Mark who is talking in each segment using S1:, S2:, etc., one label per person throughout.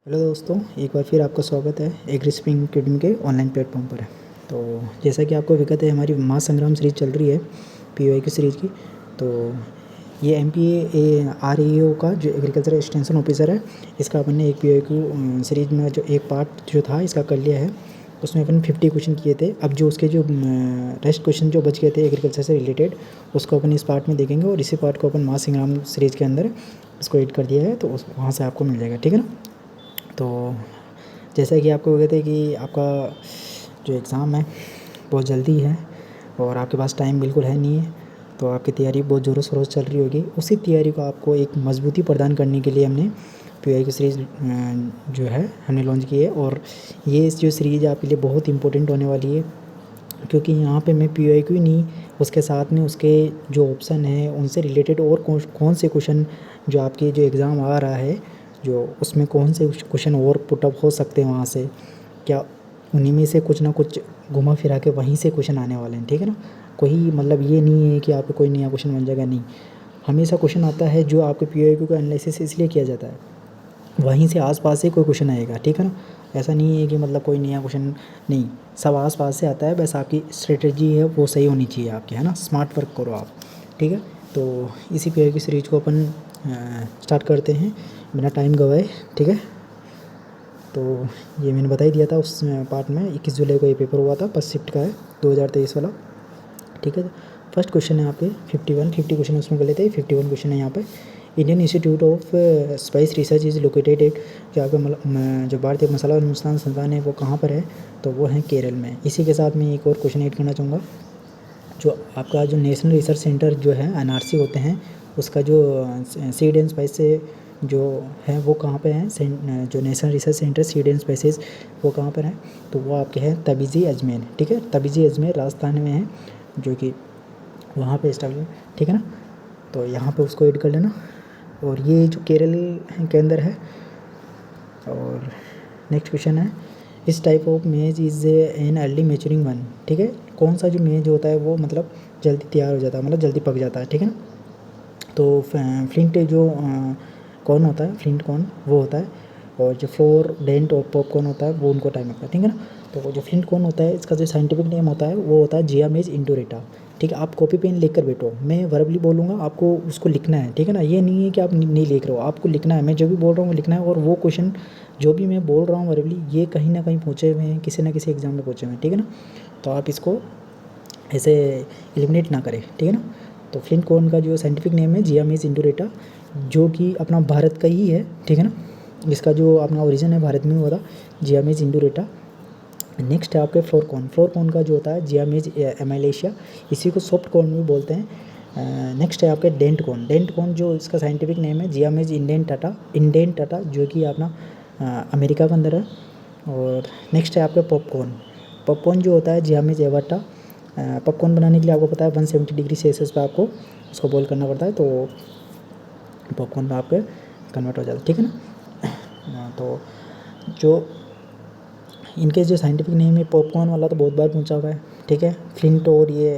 S1: Hello दोस्तों, एक बार फिर आपका स्वागत है एग्री स्प्रिंग अकेडमी के ऑनलाइन प्लेटफॉर्म पर। तो जैसा कि आपको विगत है, हमारी महासंग्राम सीरीज़ चल रही है पीओआई की सीरीज़ की। तो ये MPAREO का जो एग्रीकल्चर एक्सटेंशन ऑफिसर है, इसका अपन ने एक पीओआई की सीरीज़ में जो एक पार्ट जो था इसका कर लिया है। उसमें अपन 50 क्वेश्चन किए थे। अब जो उसके जो रेस्ट क्वेश्चन जो बच गए थे एग्रीकल्चर से रिलेटेड, उसको अपन इस पार्ट में देखेंगे और इसी पार्ट को अपन महासंग्राम सीरीज़ के अंदर इसको एड कर दिया है, तो उस वहाँ से आपको मिल जाएगा, ठीक है ना। तो जैसा कि आपको कहते हैं कि आपका जो एग्ज़ाम है बहुत जल्दी है और आपके पास टाइम बिल्कुल है नहीं है, तो आपकी तैयारी बहुत ज़ोरों शोरों से चल रही होगी। उसी तैयारी को आपको एक मजबूती प्रदान करने के लिए हमने पीओआई की सीरीज़ जो है हमने लॉन्च की है। और ये जो सीरीज़ आपके लिए बहुत इंपॉर्टेंट होने वाली है, क्योंकि यहाँ पे मैं पीओआई को ही नहीं, उसके साथ में उसके जो ऑप्शन है उनसे रिलेटेड और कौन से क्वेश्चन जो आपके जो एग्ज़ाम आ रहा है, जो उसमें कौन से क्वेश्चन और पुटअप हो सकते हैं वहाँ से, क्या उन्हीं में से कुछ ना कुछ घुमा फिरा के वहीं से क्वेश्चन आने वाले हैं, ठीक है ना। कोई मतलब ये नहीं है कि आपको कोई नया क्वेश्चन बन जाएगा, नहीं। हमेशा क्वेश्चन आता है जो आपके पीओआई का एनालिसिस इसलिए किया जाता है, वहीं से आस-पास से कोई क्वेश्चन आएगा, ठीक है ना। ऐसा नहीं है कि मतलब कोई नया क्वेश्चन, नहीं, सब आस-पास से आता है। बस आपकी स्ट्रेटजी है वो सही होनी चाहिए आपकी, है ना। स्मार्ट वर्क करो आप, ठीक है। तो इसी पीओआई की सीरीज़ को अपन स्टार्ट करते हैं बिना टाइम गवाए, ठीक है। तो ये मैंने बता ही दिया था उस पार्ट में। 21 जुलाई को ये पेपर हुआ था, फर्स्ट शिफ्ट का है 2023 वाला, ठीक है। फर्स्ट क्वेश्चन है आपके 50 क्वेश्चन उसमें कर लेते हैं। 51 क्वेश्चन है यहाँ पे। Indian institute of spice research is located at, जो आपका जो भारतीय मसाला अनुसंधान संस्थान है वो कहाँ पर है, तो वो है केरल में। इसी के साथ मैं एक और क्वेश्चन ऐड करना चाहूँगा। जो आपका जो नेशनल रिसर्च सेंटर जो है NRC होते हैं, उसका जो सीड एंड स्पाइस से जो है वो कहाँ पे है, जो national research centre seed and spices वो कहाँ पर है, तो वो आपके हैं तबीजी अजमेर, ठीक है। तबीजी अजमेर राजस्थान में है, जो कि वहाँ पे स्टाब्लिश, ठीक है ना। तो यहाँ पे उसको ऐड कर लेना। और ये जो केरल के अंदर है। और नेक्स्ट क्वेश्चन है, इस टाइप ऑफ मेज is an early maturing one, ठीक है। कौन सा जो मेज होता है वो मतलब जल्दी तैयार हो जाता है, मतलब जल्दी पक जाता है, ठीक है ना। तो फ्लिंट जो कॉर्न होता है, फ्लिंट कॉर्न वो होता है। और जो फ्लोर डेंट और पॉपकॉर्न होता है वो उनको टाइम लगता है, ठीक है ना। तो वो जो फ्लिंट कॉर्न होता है, इसका जो साइंटिफिक नेम होता है वो होता है जियामेज इंडोरेटा, ठीक है। आप कॉपी पेन लेकर बैठो, मैं वर्बली बोलूँगा, आपको उसको लिखना है, ठीक है ना। ये नहीं है कि आप नहीं लिख रहे हो, आपको लिखना है। मैं जो भी बोल रहा हूँ वो लिखना है। और वो क्वेश्चन जो भी मैं बोल रहा हूँ वर्बली, ये कहीं ना कहीं पूछे हुए हैं, किसी ना किसी एग्जाम में पूछे हुए हैं, ठीक है ना। तो आप इसको ऐसे एलिमिनेट ना करें, ठीक है ना। तो फ्लिंट कॉर्न का जो साइंटिफिक नेम है जियामेज इंडोरेटा, जो कि अपना भारत का ही है, ठीक है ना। इसका जो अपना ओरिजिन है भारत में हुआ था, जियामेज इंडोरेटा। नेक्स्ट है आपके फ्लोर कॉर्न। फ्लोर कॉर्न का जो होता है जियामेज एमाइलेशिया, इसी को सॉफ्ट कॉर्न भी बोलते हैं। नेक्स्ट है आपके डेंट कॉर्न। डेंट कॉर्न जो इसका साइंटिफिक नेम है जियामेज इंडेंटाटा, जो कि अपना अमेरिका के अंदर है। और नेक्स्ट है आपका पॉपकॉर्न। पॉपकॉर्न जो होता है जियामेज एवाटा। पॉपकॉर्न बनाने के लिए आपको पता है 170 डिग्री सेल्सियस पे आपको उसको बॉईल करना पड़ता है, तो पॉपकॉर्न में आपके कन्वर्ट हो जाता है, ठीक है ना। तो जो इनके जो साइंटिफिक नेम है पॉपकॉर्न वाला तो बहुत बार पूछा हुआ है, ठीक है। फ्लिंट और ये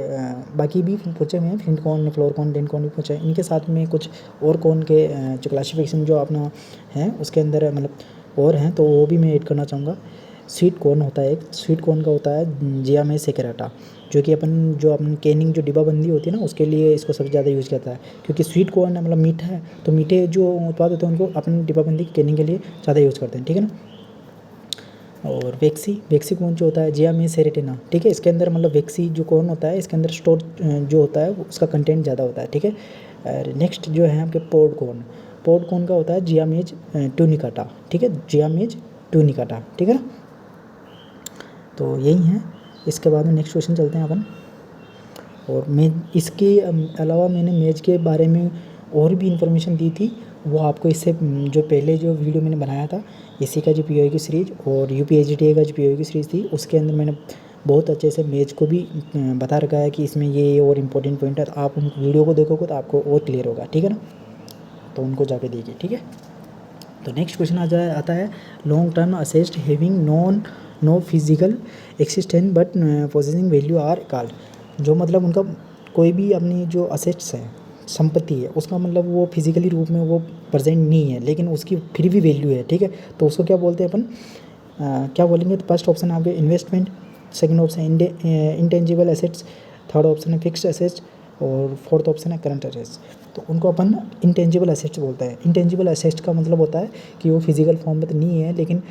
S1: बाकी भी पूछे हुए हैं, flint corn, flour corn, dent corn भी पूछे हैं। इनके साथ में कुछ और कॉर्न के जो क्लासिफिकेशन जो अपना है उसके अंदर मतलब और हैं, तो वो भी मैं ऐड करना चाहूँगा। स्वीट कॉर्न होता है एक, स्वीट कॉर्न का होता है जियामेज सेकेराटा, जो कि अपन कैनिंग जो डिब्बाबंदी होती है ना, उसके लिए इसको सबसे ज़्यादा यूज़ करता है। क्योंकि स्वीट कॉर्न मतलब मीठा है, तो मीठे जो उत्पाद होते हैं उनको अपन डिब्बाबंदी कैनिंग के लिए ज़्यादा यूज़ करते हैं, ठीक है ना। और वेक्सी कॉर्न जो होता है जियामेज सेरेटिना, ठीक है। इसके अंदर मतलब वेक्सी जो कॉर्न होता है, इसके अंदर स्टोर जो होता है उसका कंटेंट ज़्यादा होता है, ठीक है। और नेक्स्ट जो है आपके पोड कॉर्न। पोड कॉर्न का होता है जियामेज ट्यूनिकाटा, ठीक है, जियामेज ट्यूनिकाटा, ठीक है ना। तो यही है। इसके बाद में नेक्स्ट क्वेश्चन चलते हैं अपन। और मैं इसके अलावा मैंने मेज के बारे में और भी इन्फॉर्मेशन दी थी, वो आपको इससे जो पहले जो वीडियो मैंने बनाया था इसी का जो पीओआई की सीरीज़ और यूपीएससीटीए का जो पीओआई की सीरीज़ थी, उसके अंदर मैंने बहुत अच्छे से मेज को भी बता रखा है कि इसमें ये और इम्पोर्टेंट पॉइंट है। तो आप उन वीडियो को देखोगे तो आपको और क्लियर होगा, ठीक है ना। तो उनको जाके देखिए, ठीक है। तो नेक्स्ट क्वेश्चन आता है long term assets having no physical existence but possessing value are called. जो मतलब उनका कोई भी अपनी जो असेट्स है, संपत्ति है, उसका मतलब वो फिजिकली रूप में वो प्रेजेंट नहीं है लेकिन उसकी फिर भी वैल्यू है, ठीक है। तो उसको क्या बोलते हैं अपन, क्या बोलेंगे, तो फर्स्ट ऑप्शन है आपके investment, second option intangible assets, third option है फिक्स्ड एसेट्स और फोर्थ ऑप्शन है करंट एसेट्स। तो उनको अपन इंटेंजिबल एसेट्स बोलते हैं। इंटेंजिबल एसेट्स का मतलब होता है कि वो फिजिकल फॉर्म में तो नहीं है लेकिन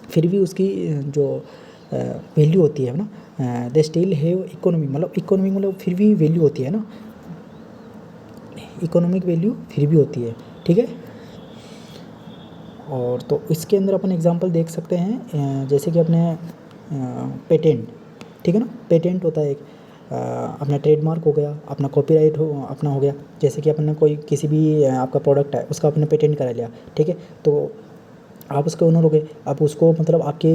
S1: फिर भी उसकी जो वैल्यू होती है ना, दे स्टिल हैव इकोनॉमी, मतलब इकोनॉमी मतलब फिर भी वैल्यू होती है ना, इकोनॉमिक वैल्यू फिर भी होती है, ठीक है। और तो इसके अंदर अपन एग्जांपल देख सकते हैं, जैसे कि अपने पेटेंट, ठीक है ना, पेटेंट होता है एक, अपना ट्रेडमार्क हो गया, अपना कॉपीराइट अपना हो गया। जैसे कि अपन ने कोई किसी भी आपका प्रोडक्ट है उसका आपने पेटेंट करा लिया, ठीक है, तो आप उसके ओनर हो गए। अब उसको मतलब आपके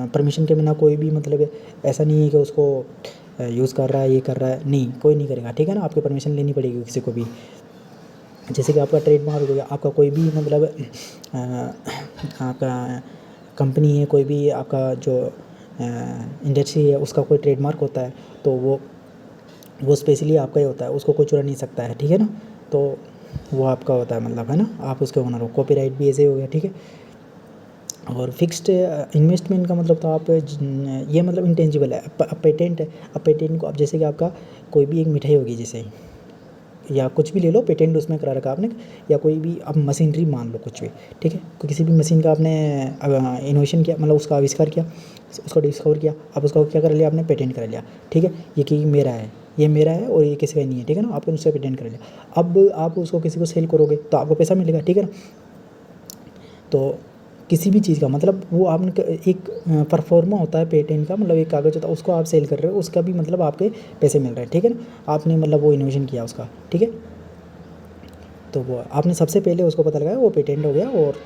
S1: परमिशन के बिना कोई भी मतलब ऐसा नहीं है कि उसको यूज़ कर रहा है, ये कर रहा है, नहीं, कोई नहीं करेगा, ठीक है ना, आपकी परमिशन लेनी पड़ेगी किसी को भी। जैसे कि आपका ट्रेडमार्क हो गया, आपका कोई भी मतलब आपका कंपनी है, कोई भी आपका जो इंडस्ट्री है उसका कोई ट्रेडमार्क होता है, तो वो स्पेशली आपका ही होता है, उसको कोई चुरा नहीं सकता है, ठीक है ना। तो वो आपका होता है, मतलब है ना, आप उसके ओनर हो। कॉपीराइट भी ऐसे ही हो गया, ठीक है। और फिक्स्ड इन्वेस्टमेंट का मतलब तो आप ये मतलब इंटेंजिबल है। अब पेटेंट है, अब पेटेंट को आप जैसे कि आपका कोई भी एक मिठाई होगी जैसे, या कुछ भी ले लो, पेटेंट उसमें करा रखा आपने, या कोई भी अब मशीनरी मान लो कुछ भी, ठीक है, किसी भी मशीन का आपने इनोवेशन किया, मतलब उसका आविष्कार किया, उसको डिस्कवर किया, अब उसका क्या कर लिया आपने, पेटेंट कर लिया, ठीक है। ये कि मेरा है, ये मेरा है और ये किसी का नहीं है, ठीक है ना, आपने उससे पेटेंट कर लिया। अब आप उसको किसी को सेल करोगे तो आपको पैसा मिलेगा, ठीक है ना। तो किसी भी चीज़ का मतलब वो आपने एक परफॉर्मा होता है पेटेंट का, मतलब एक कागज़ होता है, उसको आप सेल कर रहे हो, उसका भी मतलब आपके पैसे मिल रहे हैं, ठीक है ना, आपने मतलब वो इनोवेशन किया उसका, ठीक है। तो वो आपने सबसे पहले उसको पता लगाया, वो पेटेंट हो गया और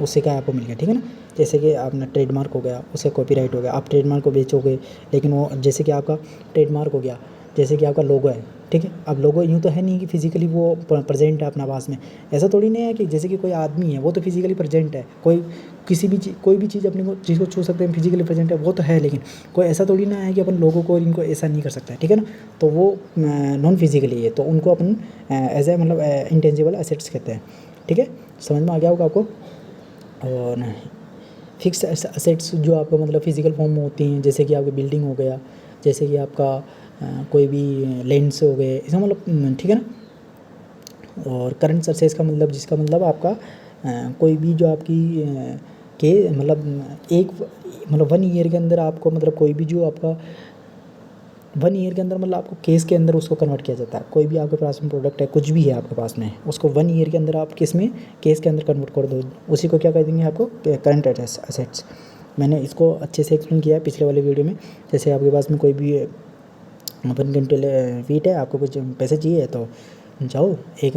S1: उससे क्या आपको मिल गया, ठीक है ना। जैसे कि आपने ट्रेडमार्क हो गया, उससे कॉपीराइट हो गया, आप ट्रेडमार्क को बेचोगे, लेकिन वो जैसे कि आपका ट्रेडमार्क हो गया, जैसे कि आपका लोगो है, ठीक है। अब लोगो यूँ तो है नहीं कि फिजिकली वो प्रेजेंट है अपना पास में, ऐसा थोड़ी नहीं है कि जैसे कि कोई आदमी है वो तो फिजिकली प्रेजेंट है, कोई किसी भी चीज़, कोई भी चीज़ अपने को चीज़ को छू सकते हैं, फिजिकली प्रेजेंट है वो तो है, लेकिन कोई ऐसा थोड़ी ना है कि अपन लोगों को इनको ऐसा नहीं कर सकता है, ठीक है ना। तो वो नॉन फिजिकली है, तो उनको अपन एज ए मतलब इंटेंजिबल एसेट्स कहते हैं, ठीक है। समझ में आ गया होगा आपको। और फिक्स असेट्स जो आपका मतलब फिजिकल फॉर्म में होती हैं, जैसे कि आपकी बिल्डिंग हो गया, जैसे कि आपका कोई भी लैंड्स हो गए, इसका मतलब ठीक है ना। और करंट असेट्स का मतलब जिसका मतलब आपका कोई भी जो आपकी के मतलब एक मतलब 1 ईयर के अंदर आपको मतलब कोई भी जो आपका 1 ईयर के अंदर मतलब आपको केस के अंदर उसको कन्वर्ट किया जाता है। कोई भी आपके पास में प्रोडक्ट है, कुछ भी है आपके पास में, उसको 1 ईयर के अंदर आप किस में, केस के अंदर कन्वर्ट कर दो, उसी को क्या कर देंगे आपको, करंट असेट्स। मैंने इसको अच्छे से एक्सप्लेन किया है पिछले वाले वीडियो में। जैसे आपके पास में कोई भी अपन क्विंटल वीट है, आपको कुछ पैसे चाहिए तो जाओ एक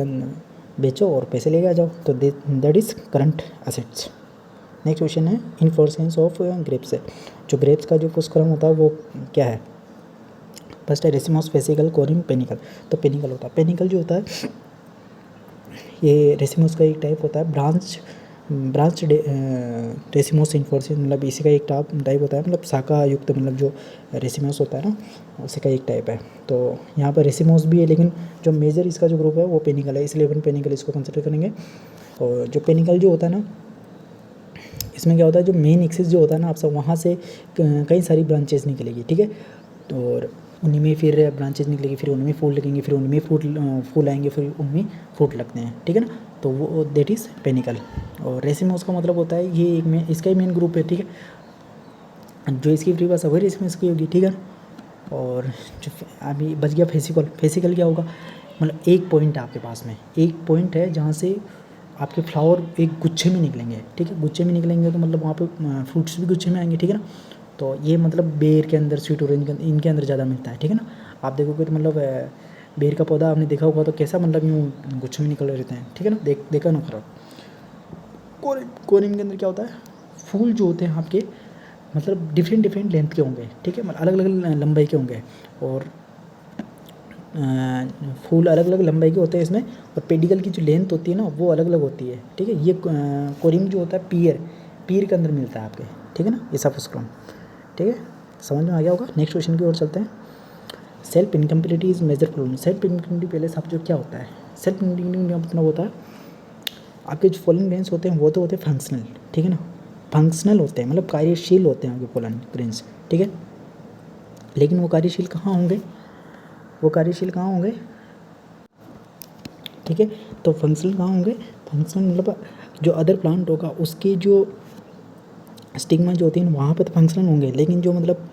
S1: बेचो और पैसे लेके आ जाओ, तो that is current assets. Next question है इन्फ्लोरेसेंस ऑफ ग्रेप्स। जो ग्रेप्स का जो पुष्करम होता है वो क्या है। फर्स्ट है रेसिमोस, फेसिकल, कोरिम, पेनिकल। तो पेनिकल होता है, पेनिकल जो होता है ये रेसिमोस का एक टाइप होता है, ब्रांच रेसिमोस इन्फोर्सिस, मतलब इसी का एक टाइप होता है, मतलब शाखा युक्त, मतलब जो रेसिमोस होता है ना उसी का एक टाइप है। तो यहाँ पर रेसिमोस भी है, लेकिन जो मेजर इसका जो ग्रुप है वो पेनिकल है, इसलिए अपन पेनिकल इसको कंसिडर करेंगे। और जो पेनिकल जो होता है ना, इसमें क्या होता है, जो मेन एक्सिस जो होता है ना आपका, वहाँ से कई सारी ब्रांचेस निकलेगी, ठीक है। और उन्हीं में फिर ब्रांचेज निकलेगी, फिर उनमें फूल लगेंगे, फिर उनमें फूल आएंगे, फिर उनमें फ्रूट लगते हैं, ठीक है ना। तो वो दैट इज़ पेनिकल। और रेसिमोस का मतलब होता है ये एक में इसका ही मेन ग्रुप है, ठीक है। जो इसकी फ्री भाषा वही रेसिमोस की होगी, ठीक है ना। और जो अभी बच गया फेसिकल। फेसिकल क्या होगा, मतलब एक पॉइंट है आपके पास में, एक पॉइंट है जहाँ से आपके फ्लावर एक गुच्छे में निकलेंगे, ठीक है। गुच्छे में निकलेंगे तो मतलब वहाँ पे फ्रूट्स भी गुच्छे में आएंगे, ठीक है ना। तो ये मतलब बेर के अंदर, स्वीट ऑरेंज के अंदर, इनके अंदर ज़्यादा मिलता है, ठीक है ना। आप देखोगे तो मतलब बेर का पौधा आपने देखा होगा तो कैसा मतलब यूँ गुच्छे में निकल रहते हैं, ठीक है ना, देखा ना खराब। कोरिम के अंदर क्या होता है, फूल जो होते हैं आपके मतलब डिफरेंट लेंथ के होंगे, ठीक है, मतलब अलग अलग लंबाई के होंगे। और फूल अलग अलग लंबाई के होते हैं इसमें, और पेडिकल की जो लेंथ होती है ना वो अलग अलग होती है, ठीक है। ये कोरिम जो होता है पीर के अंदर मिलता है आपके, ठीक है ना, ये सब फुस्क्रम, ठीक है। समझ में आ गया होगा। नेक्स्ट क्वेश्चन की ओर चलते हैं। Self incompatibility is major problem. Self incompatibility पहले सब जो क्या होता है, सेल्फ इनकम्प्लीटिविटी मतलब होता है आपके जो पोलन ग्रेन्स होते हैं वो तो होते हैं फंक्शनल, ठीक है ना, फंक्शनल होते हैं, मतलब कार्यशील होते हैं आपके पोलन ग्रेन्स, ठीक है। लेकिन वो कार्यशील कहाँ होंगे, वो कार्यशील कहाँ होंगे, ठीक है। तो फंक्शनल कहाँ होंगे, फंक्शनल मतलब जो अदर प्लांट होगा उसकी जो स्टिग्मा जो होती है वहाँ पे तो फंक्शनल होंगे, लेकिन जो मतलब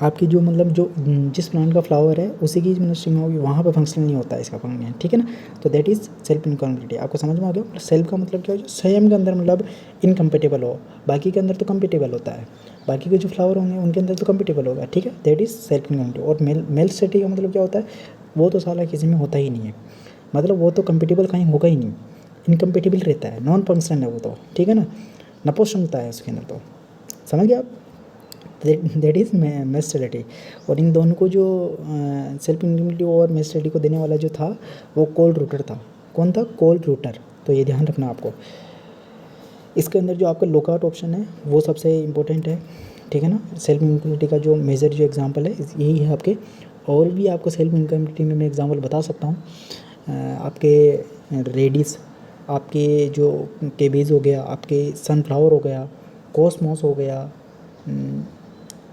S1: आपकी जो मतलब जो जिस प्लांट का फ्लावर है उसी की मतलब स्टिग्मा होगी, वहाँ पे फंक्शनल नहीं होता है इसका फंक्शन, ठीक है ना। तो दैट इज़ सेल्फ इनकम्पेटिबिलिटी। आपको समझ में आ गया। सेल्फ का मतलब क्या हो, स्वयं के अंदर मतलब इनकम्पेटिबल हो, बाकी के अंदर तो कम्पेटिबल होता है, बाकी के जो फ्लावर होंगे उनके अंदर तो कम्पेटिबल होगा, ठीक है। That is self incompatibility. और मेल स्टेटी का मतलब क्या होता है, वो तो साला किसी में होता ही नहीं है, मतलब वो तो कम्पेटिबल कहीं होगा ही नहीं, इनकम्पेटिबल रहता है, नॉन फंक्शनल है वो तो, ठीक है ना, नपुंसकता है उसके अंदर। तो समझ गया आप, दैट इज़ मेस्टलिटी। और इन दोनों को जो सेल्फ इनकम्पेटिबिलिटी और मेस्टलिटी को देने वाला जो था वो कोल रूटर था। कौन था, कोल रूटर। तो ये ध्यान रखना आपको। इसके अंदर जो आपका लुकआउट ऑप्शन है वो सबसे इम्पोर्टेंट है, ठीक है ना। सेल्फ इनकम्पेटिबिलिटी का जो मेजर जो एग्जांपल है यही है आपके। और भी आपको सेल्फ इनकम्पेटिबिलिटी में मैं एग्जांपल बता सकता हूँ। आपके रेडिस, आपके जो केबेज हो गया, आपके सनफ्लावर हो गया, कॉस्मोस हो गया,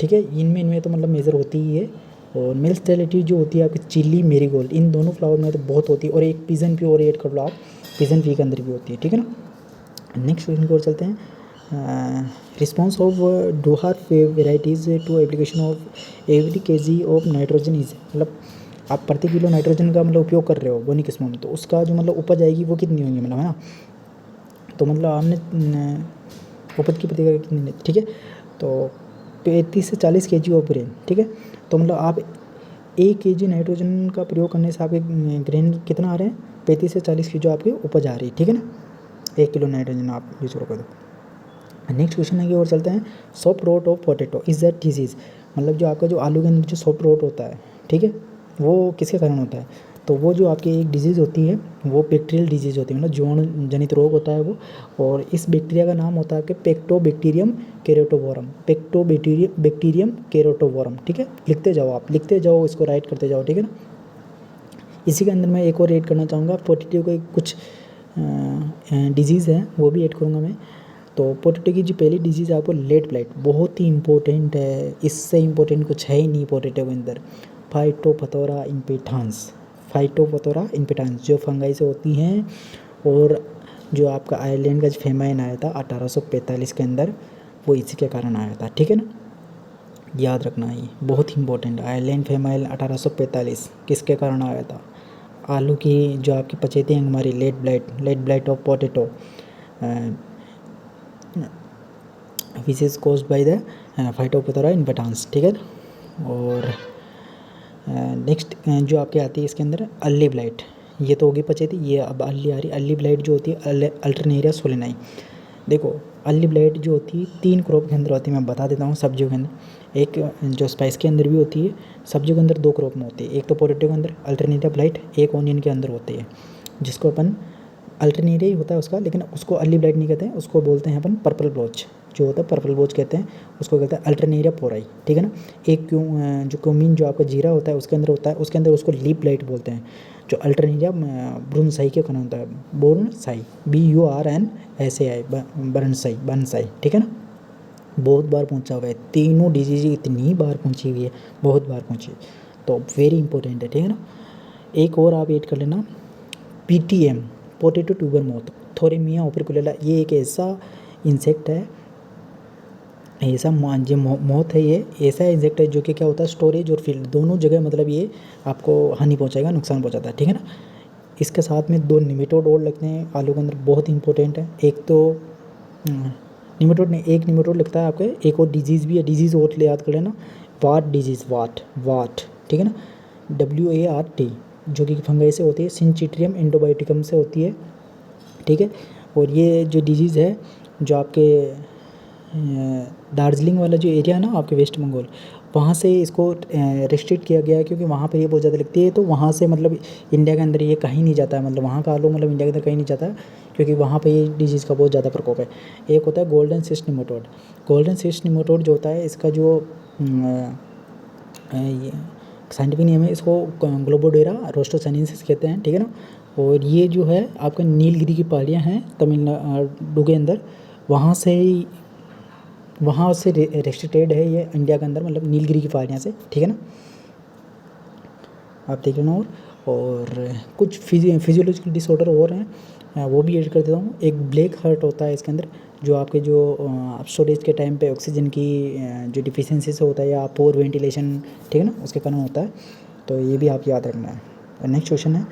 S1: ठीक है, इनमें तो मतलब मेजर होती ही है। और मिल्क स्टेलिटी जो होती है आपकी चिली मेरीगोल्ड, इन दोनों फ्लावर में तो बहुत होती है। और एक पिजन पी और ऐड कर लो आप, पिजन पी के अंदर भी होती है, ठीक है ना। नेक्स्ट क्वेश्चन की ओर चलते हैं। Response of dwarf varieties to application of every kg of nitrogen is, मतलब आप प्रति किलो नाइट्रोजन का मतलब उपयोग कर रहे हो बोनी किस्मों में, तो उसका जो मतलब उपज आएगी वो कितनी होगी, मतलब है ना। तो मतलब आपने उपज की प्रतिक्रिया कितनी, ठीक है। तो 35 से 40 kg ऑफ ग्रेन, ठीक है। तो मतलब आप 1 kg नाइट्रोजन का प्रयोग करने से आपके ग्रेन कितना आ रहे हैं, 35 से 40 kg आपकी उपज आ रही है, ठीक है ना। 1 किलो नाइट्रोजन आप यूज करोगे तो। नेक्स्ट क्वेश्चन है कि और चलते हैं। Soft rot of potato is that disease, मतलब जो आपका जो आलू के अंदर जो सॉफ्ट रोट होता है, ठीक है, वो किसके कारण होता है। तो वो जो आपकी एक डिजीज़ होती है वो बैक्टीरियल डिजीज़ होती है, मतलब जीवाणु जनित रोग होता है वो। और इस बैक्टीरिया का नाम होता है कि पेक्टोबैक्टीरियम कैरोटोवोरम, पेक्टोबैक्टीरियम कैरोटोवोरम, ठीक है। लिखते जाओ आप, लिखते जाओ, इसको राइट करते जाओ, ठीक है ना। इसी के अंदर मैं एक और ऐड करना चाहूँगा, पोटैटो के कुछ डिजीज़ हैं वो भी ऐड करूँगा मैं। तो पोटैटो की जो पहली डिजीज़ है आपको लेट ब्लाइट, बहुत ही इंपॉर्टेंट है, इससे इंपॉर्टेंट कुछ है ही नहीं पोटैटो के अंदर। फाइटोफथोरा इम्पेटांस, फाइटोफथोरा इम्पेटांस जो फंगाई से होती हैं। और जो आपका आयरलैंड का जो फेमाइन आया था 1845 के अंदर, वो इसी के कारण आया था, ठीक है ना। याद रखना ये बहुत ही इंपॉर्टेंट है। आयरलैंड फेमाइन 1845 किसके कारण आया था, आलू की जो आपकी पचेती हैं हमारी late blight of potato which is caused by the Phytophthora infestans, ठीक है। और नेक्स्ट जो आपके आती है इसके अंदर अर्ली ब्लाइट, ये तो होगी पचेती, ये अब अर्ली आ रही। अर्ली ब्लाइट जो होती है अल्टरनेरिया सोलेनाई। देखो अर्ली ब्लाइट जो होती है 3 क्रॉप के अंदर होती है, मैं बता देता हूँ। सब्जियों के अंदर एक जो स्पाइस के अंदर भी होती है, सब्जियों के अंदर 2 क्रॉप में होती है। एक तो पोटैटो के अंदर अल्टरनेरिया ब्लाइट, एक ऑनियन के अंदर होती है, जिसको अपन अल्टरनेरिया ही होता है उसका, लेकिन उसको अर्ली ब्लाइट नहीं कहते हैं, उसको बोलते हैं अपन पर्पल ब्लोच, जो होता है पर्पल ब्लोच कहते हैं उसको, कहते हैं अल्टरनेरिया पोराई, ठीक है ना। एक जो क्यूमीन जो आपका जीरा होता है उसके अंदर होता है, उसके अंदर उसको लीप ब्लाइट बोलते हैं। जो अल्टरनेरिया ब्रुनसाई के कारण होता है, बोर्नसाई, BURNSAI, बर्नसाई, ठीक है ना। बहुत बार पूछा हुआ है, तीनों डिजीज इतनी बार पूछी हुई है, बहुत बार पूछी, तो वेरी इंपॉर्टेंट है, ठीक है ना। एक और आप ऐड कर लेना, PTM, पोटैटो ट्यूबर मोथ, थोरेमिया ओपर्कुलेला। ये एक ऐसा इंसेक्ट है, ऐसा जो मोथ है, ये ऐसा इंसेक्ट है जो कि क्या होता है, स्टोरेज और फील्ड दोनों जगह मतलब ये आपको हानि पहुंचाएगा, नुकसान पहुंचाता है, ठीक है ना। इसके साथ में 2 निमेटोड और लगते हैं आलू के अंदर, बहुत इंपॉर्टेंट है। एक तो निमेटोड नहीं, एक निमेटोड लगता है आपके, एक और डिजीज़ भी है, डिजीज़ और याद कर लेना, वाट डिजीज़, वाट, ठीक है ना, WART, जो कि फंगाई से होती है, सिंचिट्रियम एंडोबायोटिकम से होती है, ठीक है। और ये जो डिजीज़ है जो आपके दार्जिलिंग वाला जो एरिया है ना आपके वेस्ट बंगाल, वहाँ से इसको रिस्ट्रिक्ट किया गया है, क्योंकि वहाँ पर ये बहुत ज़्यादा लगती है। तो वहाँ से मतलब इंडिया के अंदर ये कहीं नहीं जाता है, मतलब वहाँ का आलू मतलब इंडिया के अंदर कहीं नहीं जाता है, क्योंकि वहाँ पे ये डिजीज़ का बहुत ज़्यादा प्रकोप है। एक होता है golden cyst nematode, golden cyst nematode जो होता है, इसका जो ये साइंटिफिक नेम है, इसको ग्लोबोडेरा रोस्टोसाइनेंसिस कहते हैं, ठीक है ना। और ये जो है आपका नीलगिरी की पहाड़ियाँ हैं तमिलनाडु के अंदर, वहाँ से रेस्ट्रिक्टेड है ये इंडिया के अंदर, मतलब नीलगिरी की पहाड़ियाँ से, ठीक है ना। आप देख लेना। और कुछ फिजियोलॉजिकल डिसऑर्डर और हैं, वो भी ऐड कर देता हूँ। एक ब्लैक हार्ट होता है इसके अंदर, जो आपके जो आप स्टोरेज के टाइम पे ऑक्सीजन की जो डिफिशियंसी से होता है या पोर वेंटिलेशन, ठीक है ना, उसके कारण होता है। तो ये भी आप याद रखना है। नेक्स्ट क्वेश्चन है,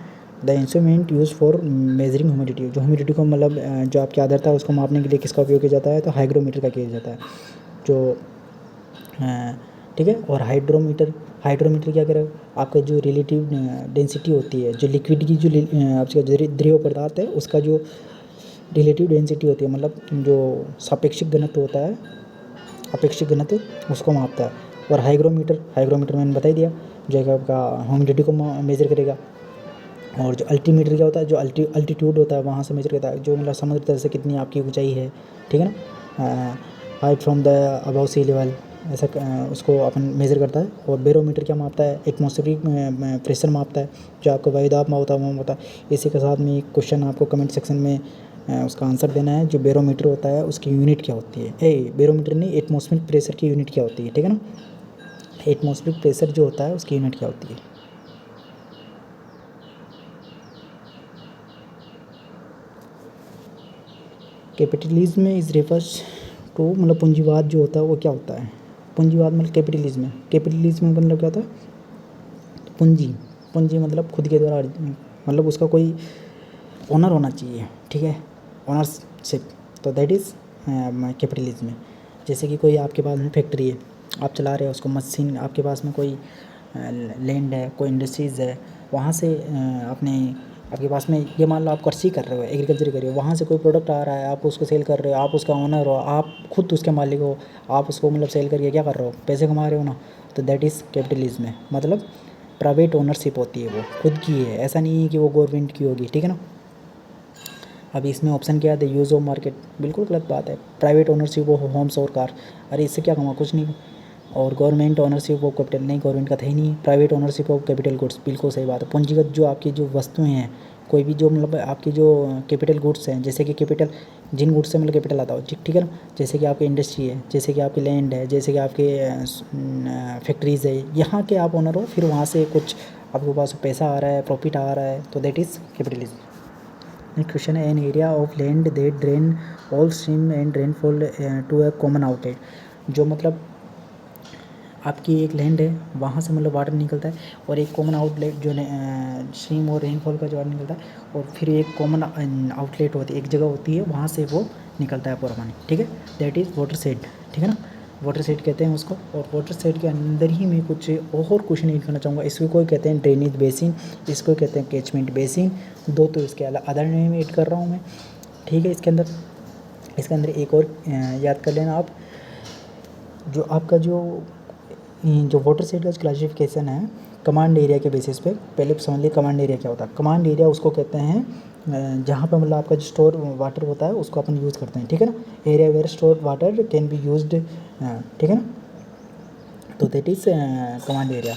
S1: the instrument use for measuring humidity. जो ह्यूमिडिटी को मतलब जो आपकी आर्द्रता है उसको मापने के लिए किसका उपयोग किया जाता है, तो हाइग्रोमीटर का किया जाता है जो, ठीक है। और हाइड्रोमीटर क्या करेगा, आपका जो रिलेटिव डेंसिटी होती है, जो लिक्विड की जो आपका द्रव पदार्थ है उसका जो रिलेटिव डेंसिटी होती है, मतलब जो सापेक्षिक घनत्व होता है, अपेक्षिक घनत्व, उसको मापता है। और हाइग्रोमीटर मैंने बता ही दिया, जो है आपका ह्यूमिडिटी को मेजर करेगा। और जो अल्टीमीटर क्या होता है, जो अल्टीट्यूड होता है वहाँ से मेजर करता है, जो मतलब समुद्र तल से कितनी आपकी ऊंचाई है, ठीक है ना। Height from the above sea level, ऐसा उसको अपन मेज़र करता है। और बैरोमीटर क्या मापता है, एटमॉस्फेरिक प्रेशर मापता है, जो आपका वायुदाब होता है वो होता है। इसी के साथ में एक क्वेश्चन आपको कमेंट सेक्शन में उसका आंसर देना है, जो बैरोमीटर होता है उसकी यूनिट क्या होती है। बैरोमीटर नहीं, एटमॉस्फेरिक प्रेशर की यूनिट क्या होती है, ठीक है ना। एटमॉस्फेरिक प्रेशर जो होता है उसकी यूनिट क्या होती है। कैपिटलिज्म इज़ रेफर्स टू, मतलब पूंजीवाद जो होता है वो क्या होता है। पूंजीवाद मतलब कैपिटलिज्म मतलब क्या होता है, पूंजी मतलब खुद के द्वारा मतलब उसका कोई ओनर होना चाहिए, ठीक है, ओनरशिप, तो दैट इज़ कैपिटलिज्म। जैसे कि कोई आपके पास में फैक्ट्री है, आप चला रहे हो उसको, मशीन आपके पास में कोई लैंड है, कोई इंडस्ट्रीज़ है, वहाँ से आपके पास में ये मान लो आप कृषि कर रहे हो, एग्रीकल्चर कर रहे हो, वहाँ से कोई प्रोडक्ट आ रहा है, आप उसको सेल कर रहे हो, आप उसका ओनर हो, आप खुद उसके मालिक हो, आप उसको मतलब सेल करके क्या कर रहे हो, पैसे कमा रहे हो ना, तो दैट इज़ कैपिटलिज्म है। मतलब प्राइवेट ओनरशिप होती है, वो खुद की है, ऐसा नहीं है कि वो गवर्नमेंट की होगी, ठीक है ना। अभी इसमें ऑप्शन क्या है, यूज़ ऑफ मार्केट, बिल्कुल गलत बात है। प्राइवेट ओनरशिप ऑफ होम्स और कार, अरे इससे क्या कमा, कुछ नहीं। और गवर्नमेंट ओनरशिप ऑफ कैपिटल, नहीं, गवर्नमेंट का था ही नहीं। Private ownership of capital goods, बिल्कुल सही बात है। पूंजीगत जो आपकी जो वस्तुएं हैं, कोई भी जो मतलब आपकी जो कैपिटल गुड्स हैं, जैसे कि कैपिटल, जिन गुड्स से मतलब कैपिटल आता हो, ठीक है ना, जैसे कि आपकी इंडस्ट्री है, जैसे कि आपकी लैंड है, जैसे कि आपके फैक्ट्रीज़ है, यहाँ के आप ओनर हो, फिर वहाँ से कुछ आपके पास पैसा आ रहा है, प्रॉफिट आ रहा है, तो that is capitalism. Next question है, an area of land that drain all stream and rainfall to a common outlet. जो मतलब आपकी एक लैंड है, वहाँ से मतलब वाटर निकलता है, और एक कॉमन आउटलेट जो स्ट्रीम और रेनफॉल का जो वाटर निकलता है, और फिर एक कॉमन आउटलेट होती है, एक जगह होती है, वहाँ से वो निकलता है पूरा पानी, ठीक है। दैट इज़ वाटर शेड, ठीक है ना, वाटर शेड कहते हैं उसको। और वाटर शेड के अंदर ही मैं कुछ और क्वेश्चन ऐड करना चाहूँगा। इसको कोई कहते हैं ड्रेनेज बेसिन, इसको कहते हैं कैचमेंट बेसिन, दो तो इसके अदर नेम ऐड कर रहा हूँ मैं, ठीक है। इसके अंदर एक और याद कर लेना आप, जो आपका जो वाटर शेड का क्लासिफिकेशन है कमांड एरिया के बेसिस पे। पहले समझ लिए कमांड एरिया क्या होता है। कमांड एरिया उसको कहते हैं जहाँ पे मतलब आपका जो स्टोर वाटर होता है उसको अपन यूज़ करते हैं, ठीक है ना। Area where store water can be used, ठीक है ना, तो दैट इज़ कमांड एरिया।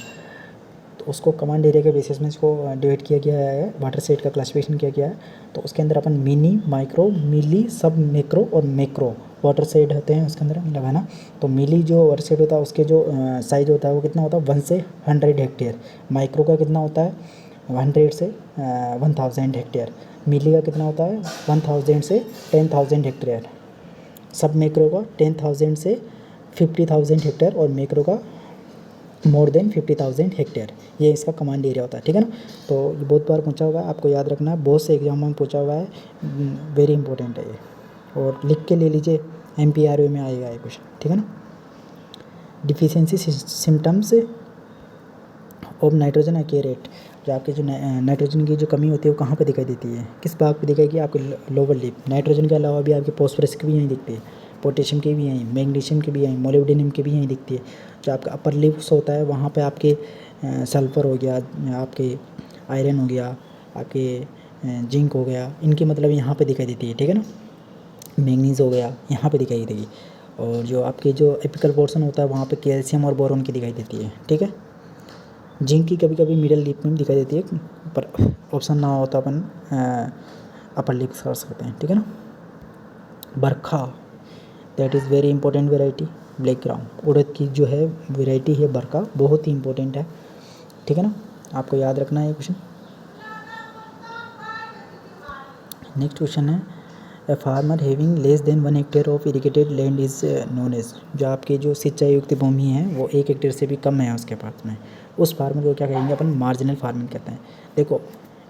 S1: तो उसको कमांड एरिया के बेसिस में इसको डिवाइड किया गया है, वाटर सेट का क्लासिफिकेशन किया गया है। तो उसके अंदर अपन मिनी, माइक्रो, मिली, सब मैक्रो और मैक्रो वाटर सेट होते हैं उसके अंदर मतलब, है ना। तो मिली जो वाटर सेट होता है उसके जो साइज़ होता है वो कितना होता है, 1 से 100 हेक्टेयर। माइक्रो का कितना होता है, 100 से 1000 हेक्टेयर। मिली का कितना होता है, 1000 से 10,000 हेक्टेयर। सब मैक्रो का 10,000 से 50,000 हेक्टेयर, और मैक्रो का मोर देन 50,000 हेक्टेयर। ये इसका कमांड एरिया होता है, ठीक है ना। तो ये बहुत बार पूछा हुआ है, आपको याद रखना है, बहुत से एग्जाम में पूछा हुआ है, वेरी इंपॉर्टेंट है ये, और लिख के ले लीजिए, MPRO में आएगा ये क्वेश्चन, ठीक है ना। Deficiency symptoms of nitrogen accurate, जो आपके जो नाइट्रोजन की जो कमी होती है वो कहाँ पे दिखाई देती है, किस भाग पे दिखाएगी, आपके लोअर लिप। नाइट्रोजन के अलावा भी आपके फॉस्फोरस की भी यहीं दिखती है, पोटेशियम की भी यहीं, मैग्नीशियम की भी यहीं, मोलिब्डेनम की भी यहीं दिखती है। जो आपका अपर लिप्स होता है वहाँ पे आपके सल्फ़र हो गया, आपके आयरन हो गया, आपके जिंक हो गया, इनकी मतलब यहाँ पे दिखाई देती है, ठीक है ना। मैंगनीज़ हो गया, यहाँ पे दिखाई देगी। और जो आपके जो एपिकल पोर्शन होता है वहाँ पे कैल्शियम और बोरोन की दिखाई देती है, ठीक है। जिंक की कभी कभी मिडल लिप में दिखाई देती है, पर ऑप्शन ना हो तो अपन अपर लिप कर सकते हैं, ठीक है ना। Barkha, that is very important variety, black gram उड़द की जो है वेराइटी है बरखा, बहुत ही इंपॉर्टेंट है, ठीक है ना, आपको याद रखना है ये क्वेश्चन। नेक्स्ट क्वेश्चन है, a farmer having less than 1 hectare of irrigated land is known as, जो आपकी जो सिंचाई युक्त भूमि है वो 1 हेक्टेयर से भी कम है उसके पास में, उस फार्मर को क्या कहेंगे अपन, मार्जिनल फार्मिंग कहते हैं। देखो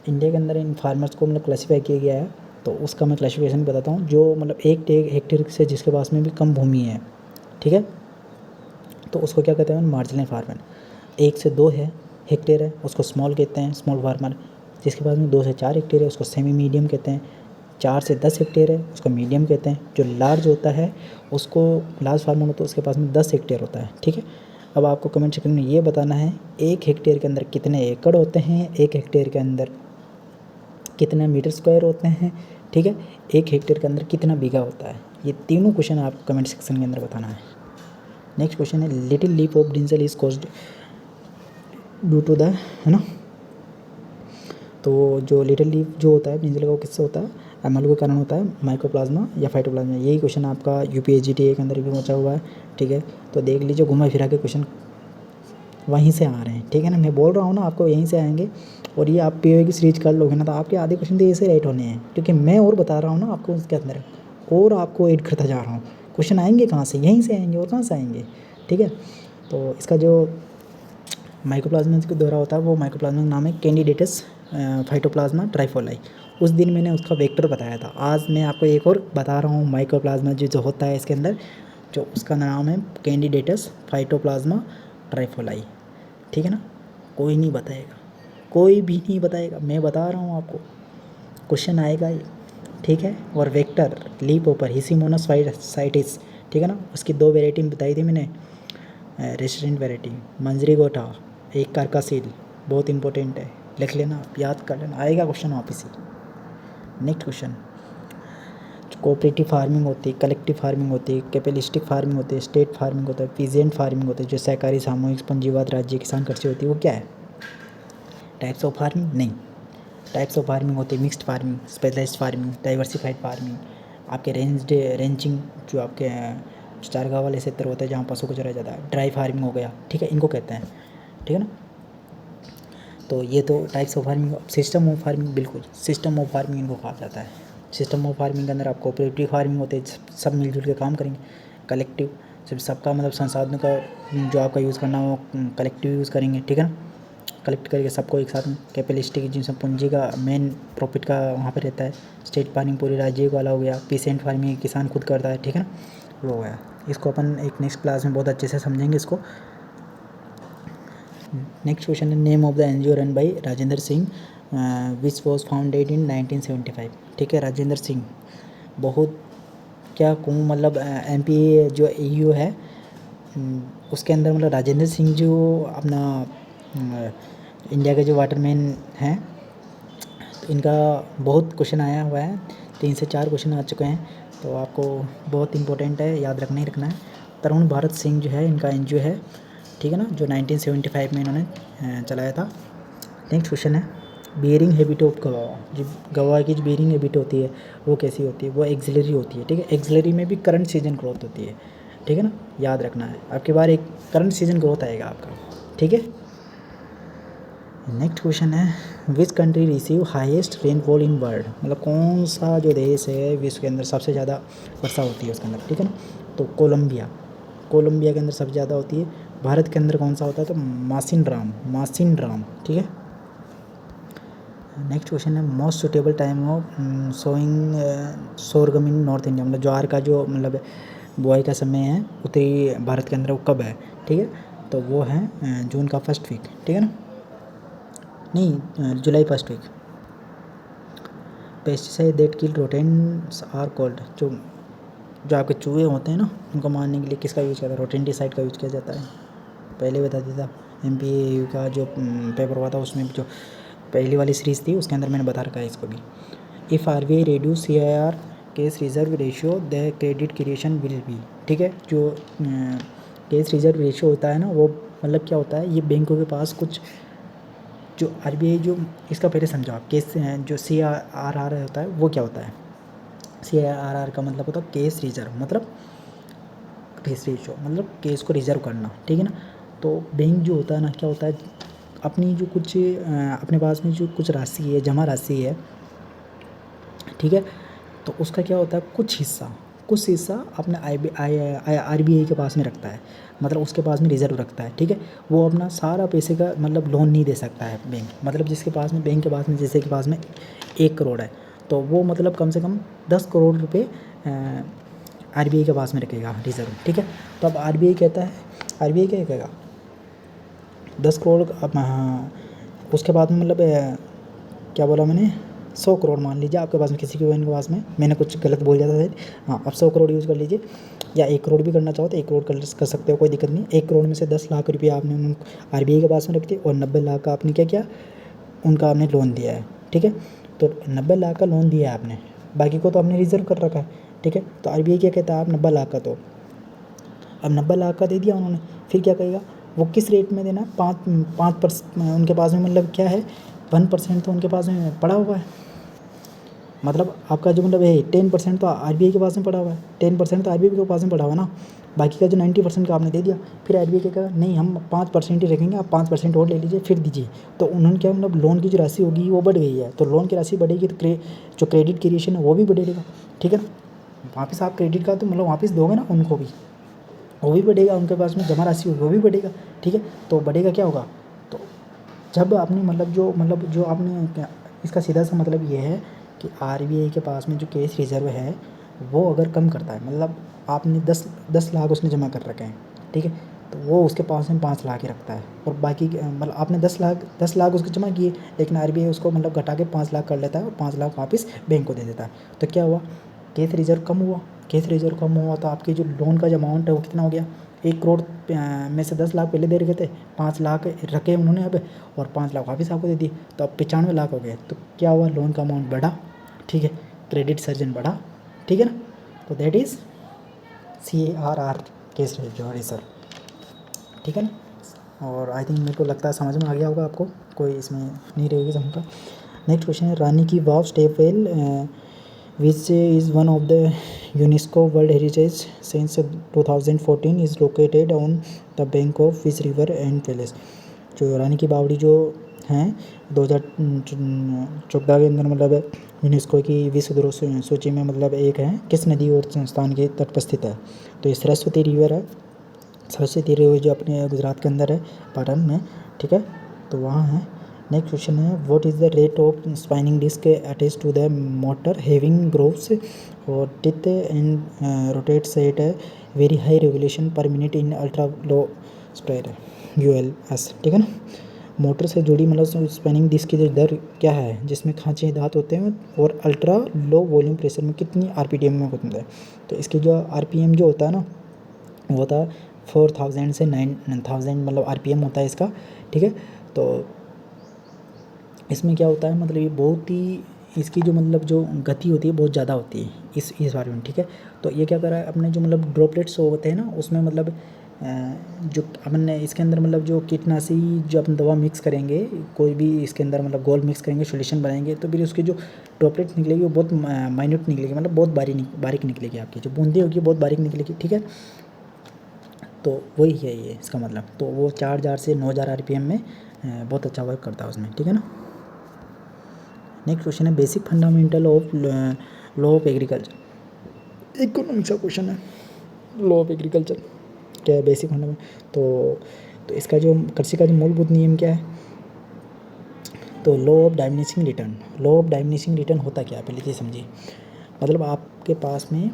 S1: इंडिया के अंदर इन फार्मर्स को मतलब क्लासीफाई किया गया है, तो उसका मैं क्लासिफिकेशन बताता हूँ। जो मतलब 1 हेक्टेयर से जिसके पास में भी कम भूमि है, ठीक है, तो उसको क्या कहते हैं, मार्जिनल फार्मर। 1 से 2 है हेक्टेयर है उसको स्मॉल कहते हैं, स्मॉल फार्मर। जिसके पास में 2 से 4 हेक्टेयर है उसको सेमी मीडियम कहते हैं। 4 से 10 हेक्टेयर है उसको मीडियम कहते हैं। जो लार्ज होता है उसको लार्ज फार्मर होता है, उसके पास में 10 हेक्टेयर होता है, ठीक है। अब आपको कमेंट सेक्शन में ये बताना है 1 हेक्टेयर के अंदर कितने एकड़ होते हैं, 1 हेक्टेयर के अंदर कितने मीटर स्क्वायर होते हैं, ठीक है, 1 हेक्टेयर के अंदर कितना बीघा होता है। ये तीनों क्वेश्चन आपको कमेंट सेक्शन के अंदर बताना है। नेक्स्ट क्वेश्चन है, little leaf of brinjal is caused due to the, है ना, तो जो लिटिल लीफ जो होता है ब्रिंजल का वो किससे होता है, एमएल के कारण होता है, माइकोप्लाज्मा या फाइटोप्लाज्मा। यही क्वेश्चन आपका यूपीएसजीटीए के अंदर भी पहुंचा हुआ है, ठीक है। तो देख लीजिए घुमा फिरा के क्वेश्चन वहीं से आ रहे हैं, ठीक है ना, मैं बोल रहा हूँ ना आपको यहीं से आएंगे। और ये आप पीओए की सीरीज कर लोगे ना तो आपके आधे क्वेश्चन तो ऐसे राइट होने हैं, क्योंकि मैं और बता रहा हूँ ना आपको उसके अंदर, और आपको ऐड करता जा रहा हूँ। क्वेश्चन आएंगे कहाँ से, यहीं से आएंगे, और कहाँ से आएंगे, ठीक है। तो इसका जो माइकोप्लाज्मा के द्वारा होता है वो माइकोप्लाज्मा का नाम है कैंडिडेटस फाइटोप्लाज्मा ट्राइफोलाई। उस दिन मैंने उसका वेक्टर बताया था, आज मैं आपको एक और बता रहा हूँ माइकोप्लाज्मा जो होता है इसके अंदर, जो उसका नाम है कैंडिडेटस फाइटोप्लाज्मा ट्राइफोलाई, ठीक है ना। कोई नहीं बताएगा, कोई भी नहीं बताएगा, मैं बता रहा हूँ आपको, क्वेश्चन आएगा ही, ठीक है। और वेक्टर लीप ओपर हिसिमोनस साइटिस, ठीक है ना, उसकी 2 वेराइटी बताई थी मैंने, रेसिडेंट वेराइटी मंजरी गोटा, एक कार्कासील, बहुत इंपॉर्टेंट है, लिख लेना, याद कर लेना, आएगा क्वेश्चन वापस ही। नेक्स्ट क्वेश्चन, कोऑपरेटिव फार्मिंग होती है, कलेक्टिव फार्मिंग होती है, कैपिटलिस्टिक फार्मिंग होती है, स्टेट फार्मिंग होता है, पीजेंट फार्मिंग होती है, जो सहकारी सामूहिक पूंजीवाद राज्य किसान कृषि होती है, वो क्या है, टाइप्स ऑफ फार्मिंग नहीं। टाइप्स ऑफ फार्मिंग होती है mixed farming, specialised farming, diversified farming, आपके रेंजिंग, जो आपके चारगांव वाले क्षेत्र होते हैं जहाँ पशु को चराया जाता है, ड्राई फार्मिंग हो गया, ठीक है, इनको कहते हैं, ठीक है ना। तो ये तो types of farming. System of farming, बिल्कुल सिस्टम ऑफ फार्मिंग इनको कहा जाता है। सिस्टम ऑफ फार्मिंग के अंदर आप कोऑपरेटिव फार्मिंग होते हैं, सब मिलजुल के काम करेंगे। कलेक्टिव, जब सबका मतलब संसाधनों का जो आपका यूज़ करना हो कलेक्टिव यूज़ करेंगे, ठीक है ना, कलेक्ट करके सबको एक साथ में। कैपिटलिस्टिक जिसमें पूंजी का मेन प्रॉफिट का वहाँ पे रहता है। स्टेट फार्मिंग पूरी राज्य वाला हो गया। पीसेंट फार्मिंग किसान खुद करता है, ठीक है ना, वो हो गया। इसको अपन एक नेक्स्ट क्लास में बहुत अच्छे से समझेंगे इसको। नेक्स्ट क्वेश्चन है, name of the NGO run by Rajendra Singh which was founded in 1975, ठीक है। राजेंद्र सिंह बहुत क्या कहूँ, मतलब एमपी जो ईयू है उसके अंदर मतलब राजेंद्र सिंह जो अपना इंडिया के जो वाटरमैन हैं, तो इनका बहुत क्वेश्चन आया हुआ है, 3 से 4 क्वेश्चन आ चुके हैं, तो आपको बहुत इंपॉर्टेंट है, याद रखना ही रखना है। तरुण भारत सिंह जो है इनका एनजीओ है, ठीक है ना, जो 1975 में इन्होंने चलाया था। नेक्स्ट क्वेश्चन है, बियरिंग हैबिट ऑफ गवावा, जो गवावा की जो बियरिंग हैबिट होती है वो कैसी होती है, वो एक्सिलरी होती है, ठीक है। एक्सिलरी में भी करंट सीजन ग्रोथ होती है, ठीक है ना, याद रखना है। आपके बार एक करंट सीजन ग्रोथ आएगा आपका, ठीक है। नेक्स्ट क्वेश्चन है, which country receive highest rainfall in world, मतलब कौन सा जो देश है विश्व के अंदर सबसे ज़्यादा वर्षा होती है उसके अंदर, ठीक है ना, तो कोलंबिया, कोलंबिया के अंदर सबसे ज़्यादा होती है। भारत के अंदर कौन सा होता है, तो मासिन राम, ठीक है। नेक्स्ट क्वेश्चन है, most suitable time of sowing sorghum in North India, मतलब ज्वार का जो मतलब बुआई का समय है उत्तरी भारत के अंदर वो कब है, ठीक है, तो वो है जून का फर्स्ट वीक, ठीक है ना, नहीं July first week. Pesticide that kill rodents are called, जो आपके चूहे होते हैं ना उनको मारने के लिए किसका यूज़ करता है, रोटेंटिसाइड का यूज़ किया जाता है। पहले बता दिया था, एमपीए का जो पेपर हुआ था उसमें जो पहली वाली सीरीज़ थी उसके अंदर मैंने बता रखा है इसको भी। If RBI reduce CIR case reserve ratio the credit creation will be, ठीक है, जो केस रिजर्व रेशियो होता है ना वो मतलब क्या होता है, ये बैंकों के पास कुछ जो आरबीआई जो इसका पहले समझाओ आप, केस जो CRR होता है वो क्या होता है। CRR का मतलब होता है केस रिजर्व, मतलब केस रेशो, मतलब केस को रिजर्व करना, ठीक है ना। तो बैंक जो होता है ना, क्या होता है, अपनी जो कुछ अपने पास में जो कुछ राशि है, जमा राशि है, ठीक है, तो उसका क्या होता है, कुछ हिस्सा अपने आरबीआई के पास में रखता है, मतलब उसके पास में रिजर्व रखता है, ठीक है। वो अपना सारा पैसे का मतलब लोन नहीं दे सकता है बैंक, मतलब जिसके पास में, बैंक के पास में जैसे के पास में 1 करोड़ है, तो वो मतलब कम से कम 10 करोड़ रुपये आरबीआई के पास में रखेगा रिजर्व, ठीक है। तो अब आरबीआई क्या कहेगा, 10 करोड़, अब हाँ, उसके बाद में मतलब क्या बोला मैंने, 100 करोड़ मान लीजिए आपके पास में, किसी के के पास में, मैंने कुछ गलत बोल दिया था शायद, हाँ, अब 100 करोड़ यूज़ कर लीजिए, या 1 करोड़ भी करना चाहो तो 1 करोड़ कर सकते हो, कोई दिक्कत नहीं। 1 करोड़ में से 10 लाख रुपये आपने आरबीआई के पास में रख दिए, और 90 लाख का आपने क्या किया, उनका आपने लोन दिया है, ठीक है। तो 90 लाख का लोन दिया है आपने, बाकी को तो आपने रिजर्व कर रखा है, ठीक है। तो आरबीआई क्या कहता है, आप 90 लाख का, तो अब 90 लाख का दे दिया उन्होंने, फिर क्या कहेगा, वो किस रेट में देना, 5% उनके पास में, मतलब क्या है, 1% तो उनके पास में पड़ा हुआ है, मतलब आपका जो मतलब है 10% तो आरबीआई के पास में पड़ा हुआ है, 10% तो आरबीआई के पास में पड़ा हुआ है ना, बाकी का जो 90% का आपने दे दिया। फिर आरबीआई क्या कहा, नहीं हम 5% ही रखेंगे, आप 5% और ले लीजिए फिर दीजिए। तो उन्होंने क्या, मतलब लोन की जो राशि होगी वो बढ़ गई है, तो लोन की राशि बढ़ेगी तो जो क्रेडिट क्रिएशन है वो भी बढ़ेगा, ठीक है ना। वापस आप क्रेडिट का तो मतलब वापस दोगे ना उनको भी, वो भी बढ़ेगा, उनके पास में जमा राशि होगी वो भी बढ़ेगा, ठीक है। तो बढ़ेगा क्या होगा, तो जब आपने मतलब जो आपने इसका सीधा सा मतलब ये है कि आरबीआई के पास में जो कैश रिजर्व है वो अगर कम करता है, मतलब आपने 10 लाख उसने जमा कर रखे हैं, ठीक है, तो वो उसके पास में 5 लाख ही रखता है, और बाकी मतलब आपने 10 लाख उसके जमा किए, लेकिन आरबीआई उसको मतलब घटा के 5 लाख कर लेता है, और 5 लाख वापस बैंक को दे देता है। तो क्या हुआ, कैश रिजर्व कम हुआ, कैश रिजर्व कम हुआ तो आपकी जो लोन का जो अमाउंट है वो कितना हो गया, 1 करोड़ में से 10 लाख पहले दे रखे थे, 5 लाख रखे उन्होंने अब, और 5 लाख वापस आपको दे दिए, तो अब 95 लाख हो गए। तो क्या हुआ, लोन का अमाउंट बढ़ा, ठीक है, क्रेडिट सर्जन बढ़ा, ठीक है ना। तो that is CRR, case reserve, ठीक है ना। और आई थिंक मेरे को लगता है समझ में आ गया होगा आपको, कोई इसमें नहीं रहेगी समझ का। नेक्स्ट क्वेश्चन है, Rani ki Vav step well which is one of the UNESCO World Heritage since 2014 is located on the bank of Fish River and Palace। जो रानी की बावड़ी जो हैं 2014 के अंदर मतलब यूनेस्को की विश्व धरोहर सूची में मतलब एक है, किस नदी और संस्थान के तट पर स्थित है, तो ये सरस्वती रिवर है, सरस्वती रिवर जो अपने गुजरात के अंदर है, पाटन में, ठीक है, तो वहाँ है। नेक्स्ट क्वेश्चन है, what is the rate of spinning disc attach to the motor having grooves और teeth and rotates at a very high revolution per minute in ultra low spread ULS, ठीक है ना। मोटर से जुड़ी मतलब spinning disc की जो दर क्या है, जिसमें खांचे दांत होते हैं, और अल्ट्रा लो वॉल्यूम प्रेशर में कितनी RPM में होता है, तो इसकी जो RPM जो होता है ना, वो होता है 4000 से 9000 मतलब RPM होता है इसका, ठीक है। तो इसमें क्या होता है, मतलब ये बहुत ही, इसकी जो मतलब जो गति होती है बहुत ज़्यादा होती है इस बारे में, ठीक है। तो ये क्या कर रहा है, अपने जो मतलब ड्रॉपलेट्स होते हैं ना, उसमें मतलब जो अपन इसके अंदर मतलब जो कीटनाशी जो अपन दवा मिक्स करेंगे, कोई भी इसके अंदर मतलब गोल मिक्स करेंगे, सॉल्यूशन बनाएंगे, तो फिर उसकी जो ड्रॉपलेट्स निकलेगी वो बहुत माइन्यूट निकलेगी, मतलब बहुत बारीक निकलेगी, आपकी जो बूंदी होगी बहुत बारीक निकलेगी, ठीक है। तो वही है ये इसका मतलब, तो वो 4000 से 9000 RPM में बहुत अच्छा वर्क करता है उसमें, ठीक है ना। नेक्स्ट क्वेश्चन है, basic fundamental of law of agriculture, economics का क्वेश्चन है, लॉ ऑफ एग्रीकल्चर क्या है, बेसिक फंडामेंट। तो इसका जो कृषि का जो मूलभूत नियम क्या है, तो law of diminishing return. Law of diminishing return होता क्या है, पहले ये समझिए, मतलब आपके पास में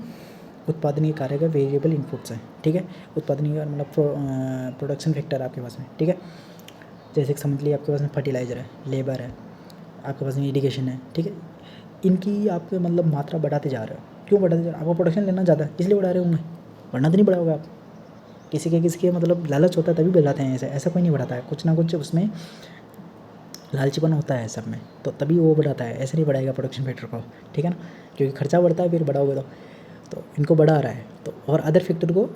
S1: उत्पादन के कार्य का वेरिएबल इनपुट्स हैं, ठीक है, उत्पादन का मतलब प्रोडक्शन फैक्टर आपके पास में, ठीक है। जैसे कि समझ लीजिए आपके पास में फर्टिलाइज़र है, लेबर है, आपके पास में इरिगेशन है, ठीक है, इनकी आपके मतलब मात्रा बढ़ाते जा रहे हो, क्यों बढ़ाते जा रहे हो, आपको प्रोडक्शन लेना ज़्यादा है इसलिए बढ़ा रहे होंगे, वरना तो नहीं बढ़ाओगे आप। किसी के मतलब लालच होता है तभी बढ़ाते हैं, ऐसा कोई नहीं बढ़ाता है, कुछ ना कुछ उसमें लालचीपन होता है सब में, तो तभी वो बढ़ाता है, ऐसे नहीं बढ़ाएगा प्रोडक्शन फैक्टर को, ठीक है ना, क्योंकि खर्चा बढ़ता है फिर बढ़ाओगे तो इनको बढ़ा रहा है, तो और अदर फैक्टर को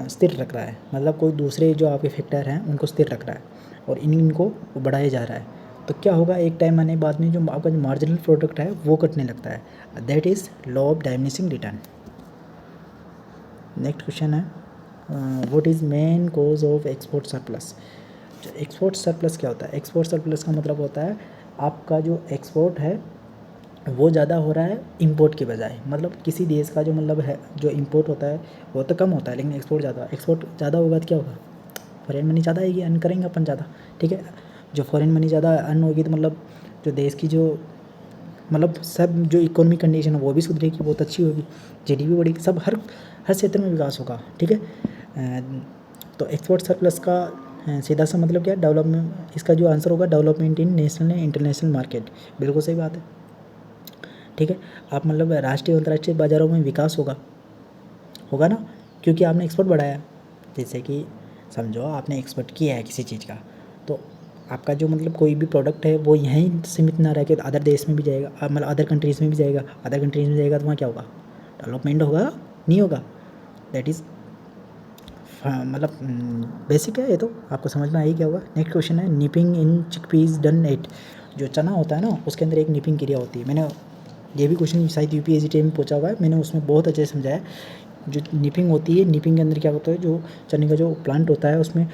S1: स्थिर रख रहा है, मतलब कोई दूसरे जो आपके फैक्टर हैं उनको स्थिर रख रहा है और इनको बढ़ाया जा रहा है। तो क्या होगा, एक टाइम आने बाद में जो आपका जो मार्जिनल प्रोडक्ट है वो कटने लगता है। That is law of diminishing return. Next question है, what is main cause of export surplus. Export surplus क्या होता है? एक्सपोर्ट सरप्लस का मतलब होता है आपका जो एक्सपोर्ट है वो ज़्यादा हो रहा है इंपोर्ट के बजाय, मतलब किसी देश का जो मतलब है जो इंपोर्ट होता है वो तो कम होता है, लेकिन एक्सपोर्ट ज़्यादा होगा तो क्या होगा, फॉरेन मनी ज़्यादा आएगी, अर्न करेंगे अपन ज़्यादा, ठीक है। जो फॉरेन मनी ज़्यादा अर्न होगी तो मतलब जो देश की जो मतलब सब जो इकोनॉमिक कंडीशन है वो भी सुधरेगी, बहुत अच्छी होगी, जीडीपी बढ़ेगी, सब हर क्षेत्र में विकास होगा, ठीक है। तो एक्सपोर्ट सरप्लस का सीधा सा मतलब क्या है, डेवलपमेंट। इसका जो आंसर होगा development in national and international market, बिल्कुल सही बात है, ठीक है। आप मतलब राष्ट्रीय और अंतर्राष्ट्रीय बाज़ारों में विकास होगा ना, क्योंकि आपने एक्सपोर्ट बढ़ाया। जैसे कि समझो आपने एक्सपोर्ट किया है किसी चीज़ का, तो आपका जो मतलब कोई भी प्रोडक्ट है वो यहीं सीमित ना रह के अदर देश में भी जाएगा, मतलब अदर कंट्रीज़ में भी जाएगा। अदर कंट्रीज़ में जाएगा तो वहाँ क्या होगा, डेवलपमेंट होगा, नहीं होगा। दैट इज़ मतलब बेसिक है, ये तो आपको समझ में आई क्या होगा। नेक्स्ट क्वेश्चन है, निपिंग इन चिकपीज डन एट। जो चना होता है ना उसके अंदर एक निपिंग क्रिया होती है। मैंने ये भी क्वेश्चन शायद यूपीएससी में पूछा हुआ है, मैंने उसमें बहुत अच्छे से समझाया। जो निपिंग होती है, निपिंग के अंदर क्या होता है, जो चने का जो प्लांट होता है उसमें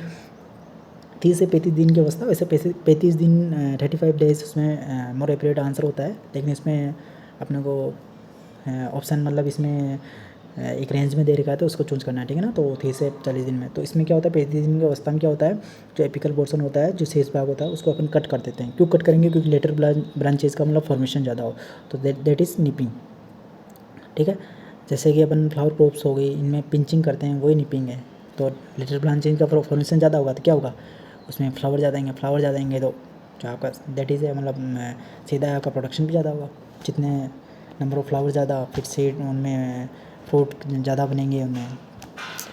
S1: 30 से 35 दिन की अवस्था, वैसे 35 दिन 35 डेज उसमें मोर एप्रोप्रिएट आंसर होता है, लेकिन इसमें अपने को ऑप्शन मतलब इसमें एक रेंज में दे रखा है तो उसको चूज करना है, ठीक है ना। तो 30 से 40 दिन में, तो इसमें क्या होता है 35 दिन की अवस्था में क्या होता है, जो एपिकल पोर्शन होता है, जो शेष भाग होता है उसको अपन कट कर देते हैं। क्यों कट करेंगे, क्योंकि लेटर ब्रांचेज का मतलब फॉर्मेशन ज़्यादा हो, तो दैट इज़ निपिंग, ठीक है। जैसे कि अपन फ्लावर क्रॉप्स हो गई, इनमें पिंचिंग करते हैं, वही निपिंग है। तो लेटर ब्रांचेज का फॉर्मेशन ज़्यादा होगा तो क्या होगा, उसमें फ्लावर ज़्यादा आएंगे, तो जो आपका दैट इज़ है मतलब सीधा आपका प्रोडक्शन भी ज़्यादा होगा। जितने नंबर ऑफ फ्लावर ज़्यादा, फिर सीड उनमें फ्रूट ज़्यादा बनेंगे, उनमें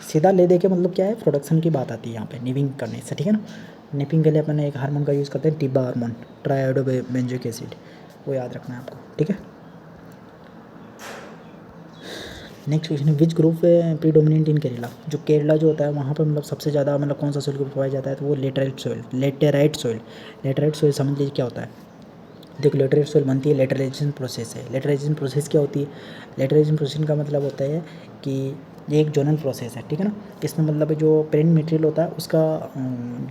S1: सीधा ले दे के मतलब क्या है, प्रोडक्शन की बात आती है यहाँ पे निपिंग करने से, ठीक है ना। निपिंग के लिए अपन एक हार्मोन का यूज़ करते हैं, टिबा हार्मोन, ट्राइआयोडोबेंजोइक एसिड, वो याद रखना है आपको, ठीक है। नेक्स्ट क्वेश्चन है, विच ग्रुप प्रीडोमिनेंट इन केरला। जो केरला जो होता है वहाँ पर मतलब सबसे ज़्यादा मतलब कौन सा सॉइल ग्रुप पाया जाता है, तो वो लेटराइट सॉइल। लेटराइट सॉइल समझ लीजिए क्या होता है। देखो लेटराइट सॉइल बनती है, लेटराइजेशन प्रोसेस है। लेटराइजेशन प्रोसेस क्या होती है, लेटराइजेशन प्रोसेस का मतलब होता है कि ये एक जोनल प्रोसेस है, ठीक है ना। इसमें मतलब जो पेरेंट मटेरियल होता है उसका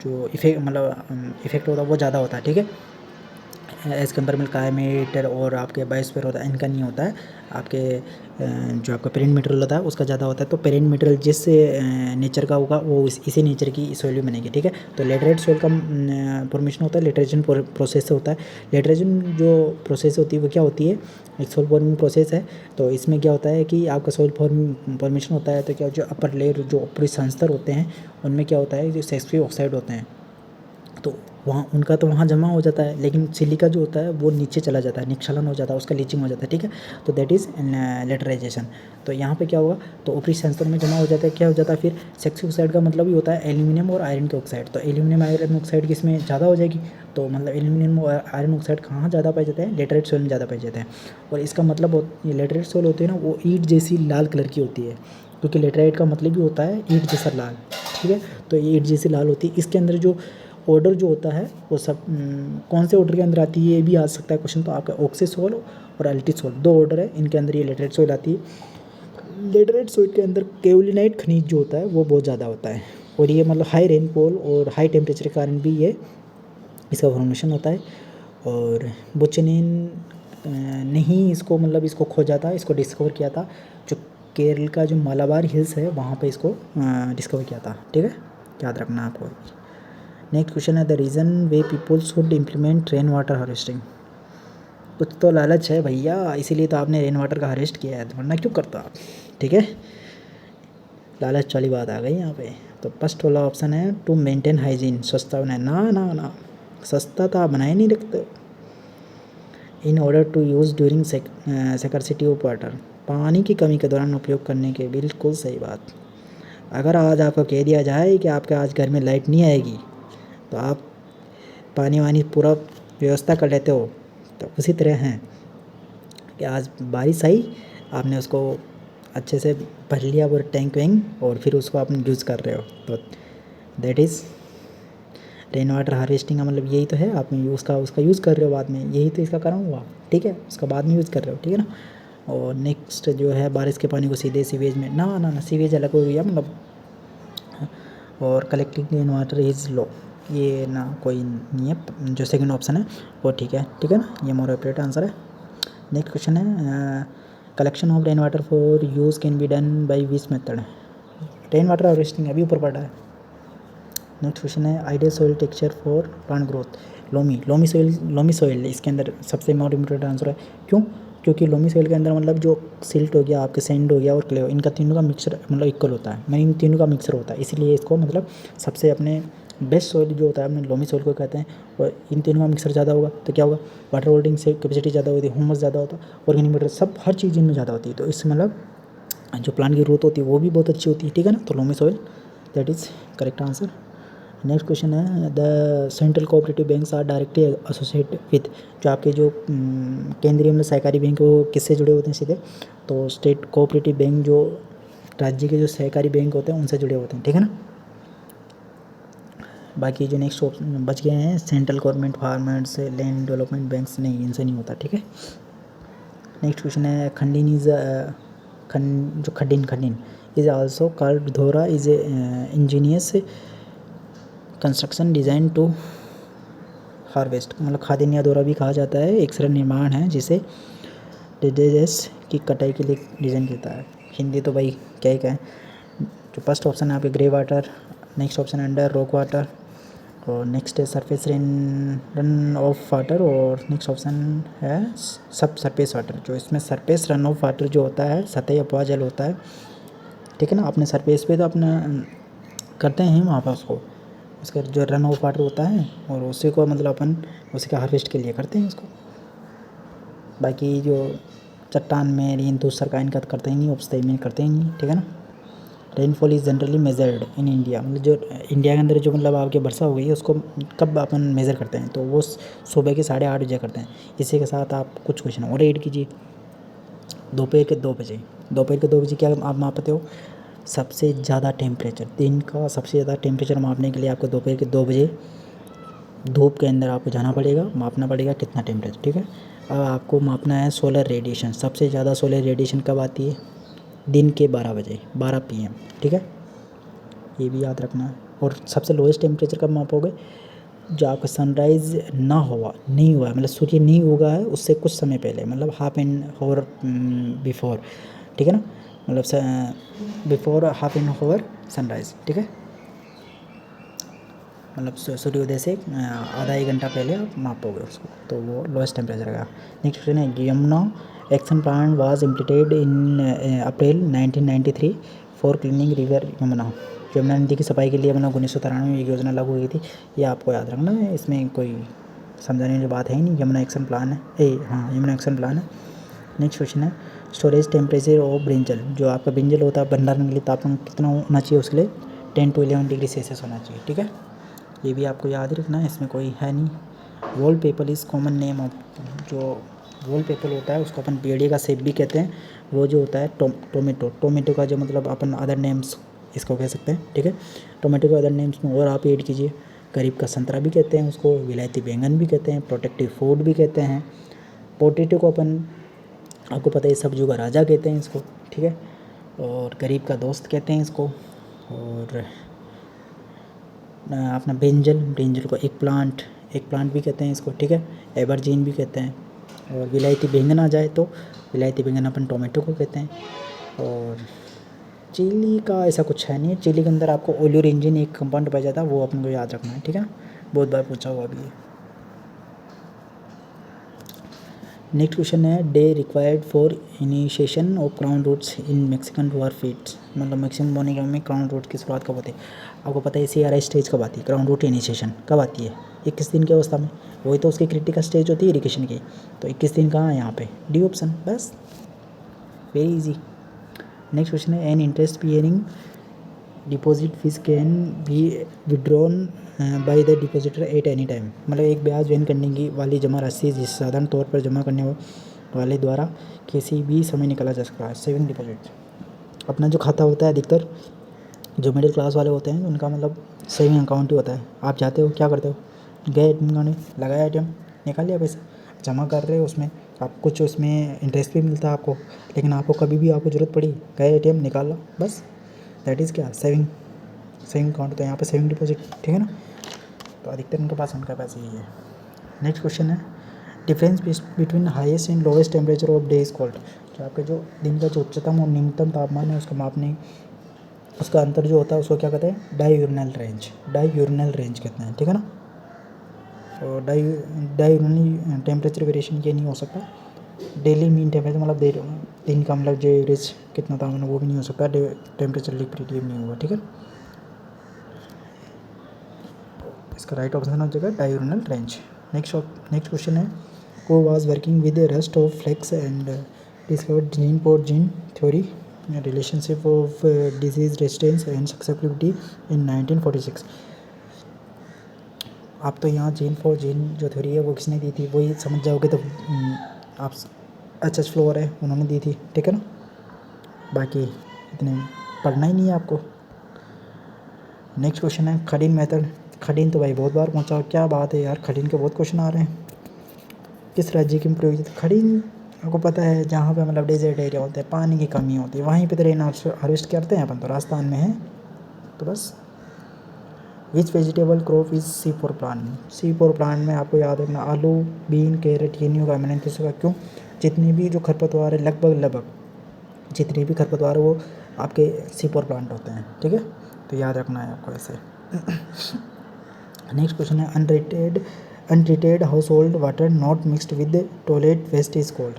S1: जो इफेक्ट होता है वो ज़्यादा होता है, ठीक है। एज़ कम्पेयर में क्लाइमेट और आपके बायोस्फीयर होता है, इनका नहीं होता है। आपके जो आपका पेरेंट मटेरियल होता है उसका ज़्यादा होता है। तो पेरेंट मटेरियल जिस नेचर का होगा वो इसी नेचर की सॉइल भी बनेगी, ठीक है। तो लेटराइट सॉइल का फॉर्मेशन होता है लेटराइजेशन प्रोसेस से होता है। लेटराइजेशन जो प्रोसेस होती है वो क्या होती है, एक सॉइल फॉर्मिंग प्रोसेस है। तो इसमें क्या होता है कि आपका सॉइल फॉर्मेशन होता है, तो क्या जो अपर लेयर जो ऊपरी संस्तर होते हैं उनमें क्या होता है, जो सेस्फी ऑक्साइड होते हैं, तो वहाँ उनका तो वहाँ जमा हो जाता है, लेकिन सिलिका जो होता है वो नीचे चला जाता है, निक्षलन हो जाता है, उसका लीचिंग हो जाता है, ठीक है। तो दैट इज़ लेटराइजेशन। तो यहाँ पे क्या होगा, तो ऊपरी सेंसर में जमा हो जाता है, क्या हो जाता है फिर सेक्सी ऑक्साइड का मतलब ही होता है एल्यूमिनियम और आयरन के ऑक्साइड। तो एल्यूमिनियम आयरन ऑक्साइड किसमें ज़्यादा हो जाएगी, तो मतलब एल्यूमिनियम और आयरन ऑक्साइड कहाँ ज़्यादा पाए जाते हैं, लेटराइट सॉइल में ज़्यादा पाए जाते हैं। और इसका मतलब ये लेटराइट सॉइल होती है ना, वो ईंट जैसी लाल कलर की होती है, क्योंकि लेटराइट का मतलब भी होता है ईंट जैसा लाल, ठीक है। तो ये ईंट जैसी लाल होती है। इसके अंदर जो ऑर्डर जो होता है वो सब कौन से ऑर्डर के अंदर आती है, ये भी आ सकता है क्वेश्चन। तो आपका ऑक्सीसोल और अल्टीसोल 2 ऑर्डर है, इनके अंदर ये लेटराइट सॉइल आती है। लेटराइट सॉइल के अंदर केओलिनाइट खनिज जो होता है वो बहुत ज़्यादा होता है, और ये मतलब हाई रेनफॉल और हाई टेम्परेचर के कारण भी ये इसका फॉर्मेशन होता है। और बुचनेन ने ही इसको मतलब इसको खोजा था, इसको डिस्कवर किया था। जो केरल का जो मालाबार हिल्स है वहाँ पे इसको डिस्कवर किया था, ठीक है, याद रखना आपको। नेक्स्ट क्वेश्चन है, the reason way people should implement rain water harvesting. कुछ तो लालच है भैया, इसीलिए तो आपने रेन वाटर का हार्वेस्ट किया है, वरना क्यों करता आप, ठीक है। लालच वाली बात आ गई यहाँ पे। तो फर्स्ट वाला ऑप्शन है टू मेंटेन हाइजीन, सस्ता बनाए ना, सस्ता तो आप बनाए नहीं रखते। In order to use during scarcity of water, पानी की कमी के दौरान उपयोग करने के, बिल्कुल सही बात। अगर आज आपको कह दिया जाए कि आपके आज घर में लाइट नहीं आएगी तो आप पानी वानी पूरा व्यवस्था कर लेते हो, तो उसी तरह हैं कि आज बारिश आई, आपने उसको अच्छे से भर लिया वो टैंक वैंक और फिर उसको आप यूज़ कर रहे हो, तो that is rain water harvesting का मतलब यही तो है। आप उसका यूज़ कर रहे हो बाद में, यही तो इसका कारण हुआ, ठीक है। उसका बाद में यूज़ कर रहे हो, ठीक है ना। और नेक्स्ट जो है बारिश के पानी को सीधे सीवेज में ना सीवेज अलग हो गया मतलब। और collecting rain water is low, ये ना कोई नहीं है। जो सेकंड ऑप्शन है वो ठीक है ना, ये मोर एप्रोप्रिएट आंसर है। नेक्स्ट क्वेश्चन है collection of rain water for use can be done by which method. Rain water harvesting अभी ऊपर पड़ा है। नेक्स्ट क्वेश्चन है ideal soil texture for plant growth. Loamy soil इसके अंदर सबसे मोर इम्पोर्टेंट आंसर है। क्यों? क्योंकि लोमी सॉइल के अंदर मतलब जो सिल्ट हो गया, आपके सैंड हो गया और क्ले, इनका तीनों का मिक्सर मतलब इक्वल होता है, इन तीनों का मिक्सर होता है, इसलिए इसको मतलब सबसे अपने बेस्ट सॉइल जो होता है अपने लोमी सॉइल को कहते हैं। और इन तीनों का मिक्सर ज़्यादा होगा तो क्या होगा, वाटर होल्डिंग से कैपेसिटी ज़्यादा होती है, ह्यूमस ज़्यादा होता है, ऑर्गेनिक मैटर सब हर चीज़ इनमें ज़्यादा होती है, तो इससे मतलब जो प्लांट की ग्रोथ होती है वो भी बहुत अच्छी होती है, ठीक है ना। तो loamy soil that is correct answer. Next question है the central cooperative banks are directly associate with. जो आपके जो केंद्रीय मतलब सहकारी बैंक वो किससे जुड़े होते हैं सीधे, तो स्टेट कोऑपरेटिव बैंक जो राज्य के जो सहकारी बैंक होते हैं उनसे जुड़े होते हैं, ठीक है ना। बाकी जो नेक्स्ट ऑप्शन बच गए हैं central government farmers land development banks, नहीं इनसे नहीं होता, ठीक है। नेक्स्ट क्वेश्चन है खंडिन इज जो Khadin is also called Dhora is ingenious construction design to harvest, मतलब खादिन या दौरा भी कहा जाता है, एक सरल निर्माण है जिसे डिडेजेस की कटाई के लिए डिज़ाइन किया है। हिंदी तो भाई क्या ही कहें। जो फर्स्ट ऑप्शन है आपके ग्रे वाटर, नेक्स्ट ऑप्शन है अंडर रॉक वाटर, और नेक्स्ट है सरफेस रन ऑफ वाटर, और नेक्स्ट ऑप्शन है सब सरफेस वाटर। जो इसमें सरफेस रन ऑफ वाटर जो होता है सतही अपवाह जल होता है, ठीक है ना। अपने सरफेस पे तो अपना करते हैं वहाँ पर उसको, उसका जो रन ऑफ वाटर होता है और उसी को मतलब अपन उसी का हार्वेस्ट के लिए करते हैं उसको। बाकी जो चट्टान में रेन दूसर का इनका करते ही नहीं, उपसतही में करते ही नहीं, ठीक है ना। Rainfall is generally measured in India, मतलब जो इंडिया के अंदर जो मतलब आपकी वर्षा हो गई है उसको कब अपन मेज़र करते हैं, तो वो सुबह के 8:30 बजे करते हैं। इसी के साथ आप कुछ क्वेश्चन और ऐड कीजिए। दोपहर के 2 बजे क्या आप मापते हो, सबसे ज़्यादा टेम्परेचर, दिन का सबसे ज़्यादा टेम्परेचर मापने के लिए आपको दोपहर के 2 बजे धूप के अंदर आपको जाना पड़ेगा, मापना पड़ेगा कितना टेम्परेचर, ठीक है। अब आपको मापना है सोलर रेडिएशन, सबसे ज़्यादा सोलर रेडिएशन कब आती है, दिन के 12 बजे 12 PM, ठीक है, ये भी याद रखना है। और सबसे लोएस्ट टेम्परेचर कब मापोगे, जो आपका सनराइज़ नहीं हुआ मतलब सूर्य नहीं उगा है उससे कुछ समय पहले, मतलब हाफ एन आवर बिफोर, ठीक है ना, मतलब before half an hour sunrise, ठीक है, मतलब सूर्योदय से आधा 1 घंटा पहले आप मापोगे उसको, तो वो लोएस्ट टेम्परेचर का। नेक्स्ट क्वेश्चन है Yamuna action plan was implemented in April 1993 for cleaning river Yamuna नदी की सफाई के लिए मतलब 1993 में एक योजना लागू हुई थी, ये आपको याद रखना है, इसमें कोई समझाने की बात है ही नहीं। यमुना एक्शन प्लान है, यमुना एक्शन प्लान है। नेक्स्ट क्वेश्चन है स्टोरेज टेम्परेचर ऑफ ब्रिंजल, जो आपका ब्रिंजल होता है भंडारण के लिए तापमान कितना होना चाहिए उसके लिए 10 to 11 डिग्री सेल्सियस होना चाहिए, ठीक है, ये भी आपको याद रखना है, इसमें कोई है नहीं। Wall paper is common name of, जो वॉल पेपर होता है उसको अपन पेड़े का सेब भी कहते हैं, वो जो होता है टोमेटो का जो मतलब अपन अदर नेम्स इसको कह सकते हैं, ठीक है। टोमेटो के अदर नेम्स में और आप ऐड कीजिए, गरीब का संतरा भी कहते हैं उसको, विलायती बैंगन भी कहते हैं, प्रोटेक्टिव फूड भी कहते हैं, पोटैटो को अपन आपको पता है सब्जियों का राजा कहते हैं इसको, ठीक है, और गरीब का दोस्त कहते हैं इसको, और अपना ब्रिंजल को एक प्लांट भी कहते हैं इसको, ठीक है, एवरजीन भी कहते हैं। और विलायती बैंगन आ जाए तो विलायती बैंगन अपन टोमेटो को कहते हैं। और चिली का ऐसा कुछ है नहीं, चिली के अंदर आपको ओलियोरेंजिन एक कंपाउंड पाया जाता है, वो अपन को याद रखना है, ठीक है, बहुत बार पूछा हुआ भी है। नेक्स्ट क्वेश्चन है day required for initiation of crown roots in Mexican वार फीट्स, मतलब मैक्सिमम मोनोग्राम में क्राउन रूट की शुरुआत कब होती है, आपको पता है CRI स्टेज कब आती है, क्राउन रूट इनिशिएशन कब आती है, 21 दिन की अवस्था में, वही तो उसकी क्रिटिकल स्टेज होती है इरिगेशन की, तो 21 दिन कहाँ है यहाँ पे, डी ऑप्शन, बस वेरी इजी। नेक्स्ट क्वेश्चन है an interest bearing deposit fees can be withdrawn by the depositor at any time, मतलब एक ब्याज वहन करने की वाली जमा राशि जिस साधारण तौर पर जमा करने वाले द्वारा किसी भी समय निकाला जा सकता है, सेविंग डिपॉजिट। अपना जो खाता होता है अधिकतर जो मिडिल क्लास वाले होते हैं उनका मतलब सेविंग अकाउंट ही होता है। आप जाते हो क्या करते हो, गए ATM कार्ड लगाया ATM, निकाल लिया पैसा, जमा कर रहे हो उसमें, आप कुछ उसमें इंटरेस्ट भी मिलता है आपको, लेकिन आपको कभी भी आपको ज़रूरत पड़ी गए ATM निकाला, बस दैट इज़ क्या, सेविंग अकाउंट। तो यहाँ पे सेविंग डिपॉजिट, ठीक है ना। तो अधिकतर उनके पास उनका पैसा ही है। नेक्स्ट क्वेश्चन है difference between highest and lowest temperature of day is called. तो आपके जो दिन का जो उच्चतम और निम्नतम तापमान है उसको मापने, उसका अंतर जो होता है उसको क्या कहते हैं, डाययूरनल रेंज कहते हैं, ठीक है ना। तो डाययूरनल टेम्परेचर वेरिएशन ये नहीं हो सकता। डेली मीन टेम्परेचर मतलब दिन का मतलब जो एवरेज कितना तापमान वो भी नहीं हो सकता, टेम्परेचर लिक्विडिटी नहीं होगा, ठीक है। इसका राइट ऑप्शन हो जाएगा डाययूरनल रेंज। नेक्स्ट क्वेश्चन है who was working with the rust of flax and discovered gene for gene theory relationship of disease resistance and susceptibility in 1946। आप तो यहाँ जीन फॉर जीन जो थ्योरी है वो किसने दी थी वही समझ जाओगे, तो आप HS फ्लोर है उन्होंने दी थी, ठीक है ना। बाकी इतने पढ़ना ही नहीं है आपको। नेक्स्ट क्वेश्चन है खडीन मेथड। खडीन तो भाई बहुत बार पहुँचा, क्या बात है यार, खडीन के बहुत क्वेश्चन आ रहे हैं। किस राज्य की प्रयोग खडीन, आपको पता है जहाँ पे मतलब डेजर्ट एरिया होते हैं, पानी की कमी होती है, वहीं पे तो रेन हार्वेस्ट करते हैं अपन, तो राजस्थान में है। तो बस which vegetable crop is C4 plant. C4 plant में आपको याद रखना आलू, बीन, कैरेट ये नहीं होगा, मैंने किसी का क्यों, जितनी भी जो खरपतवार है लगभग जितने भी खरपतवार है वो आपके C4 प्लांट होते हैं, ठीक है। तो याद रखना है आपको ऐसे। नेक्स्ट क्वेश्चन है untreated household water not mixed with toilet waste is called.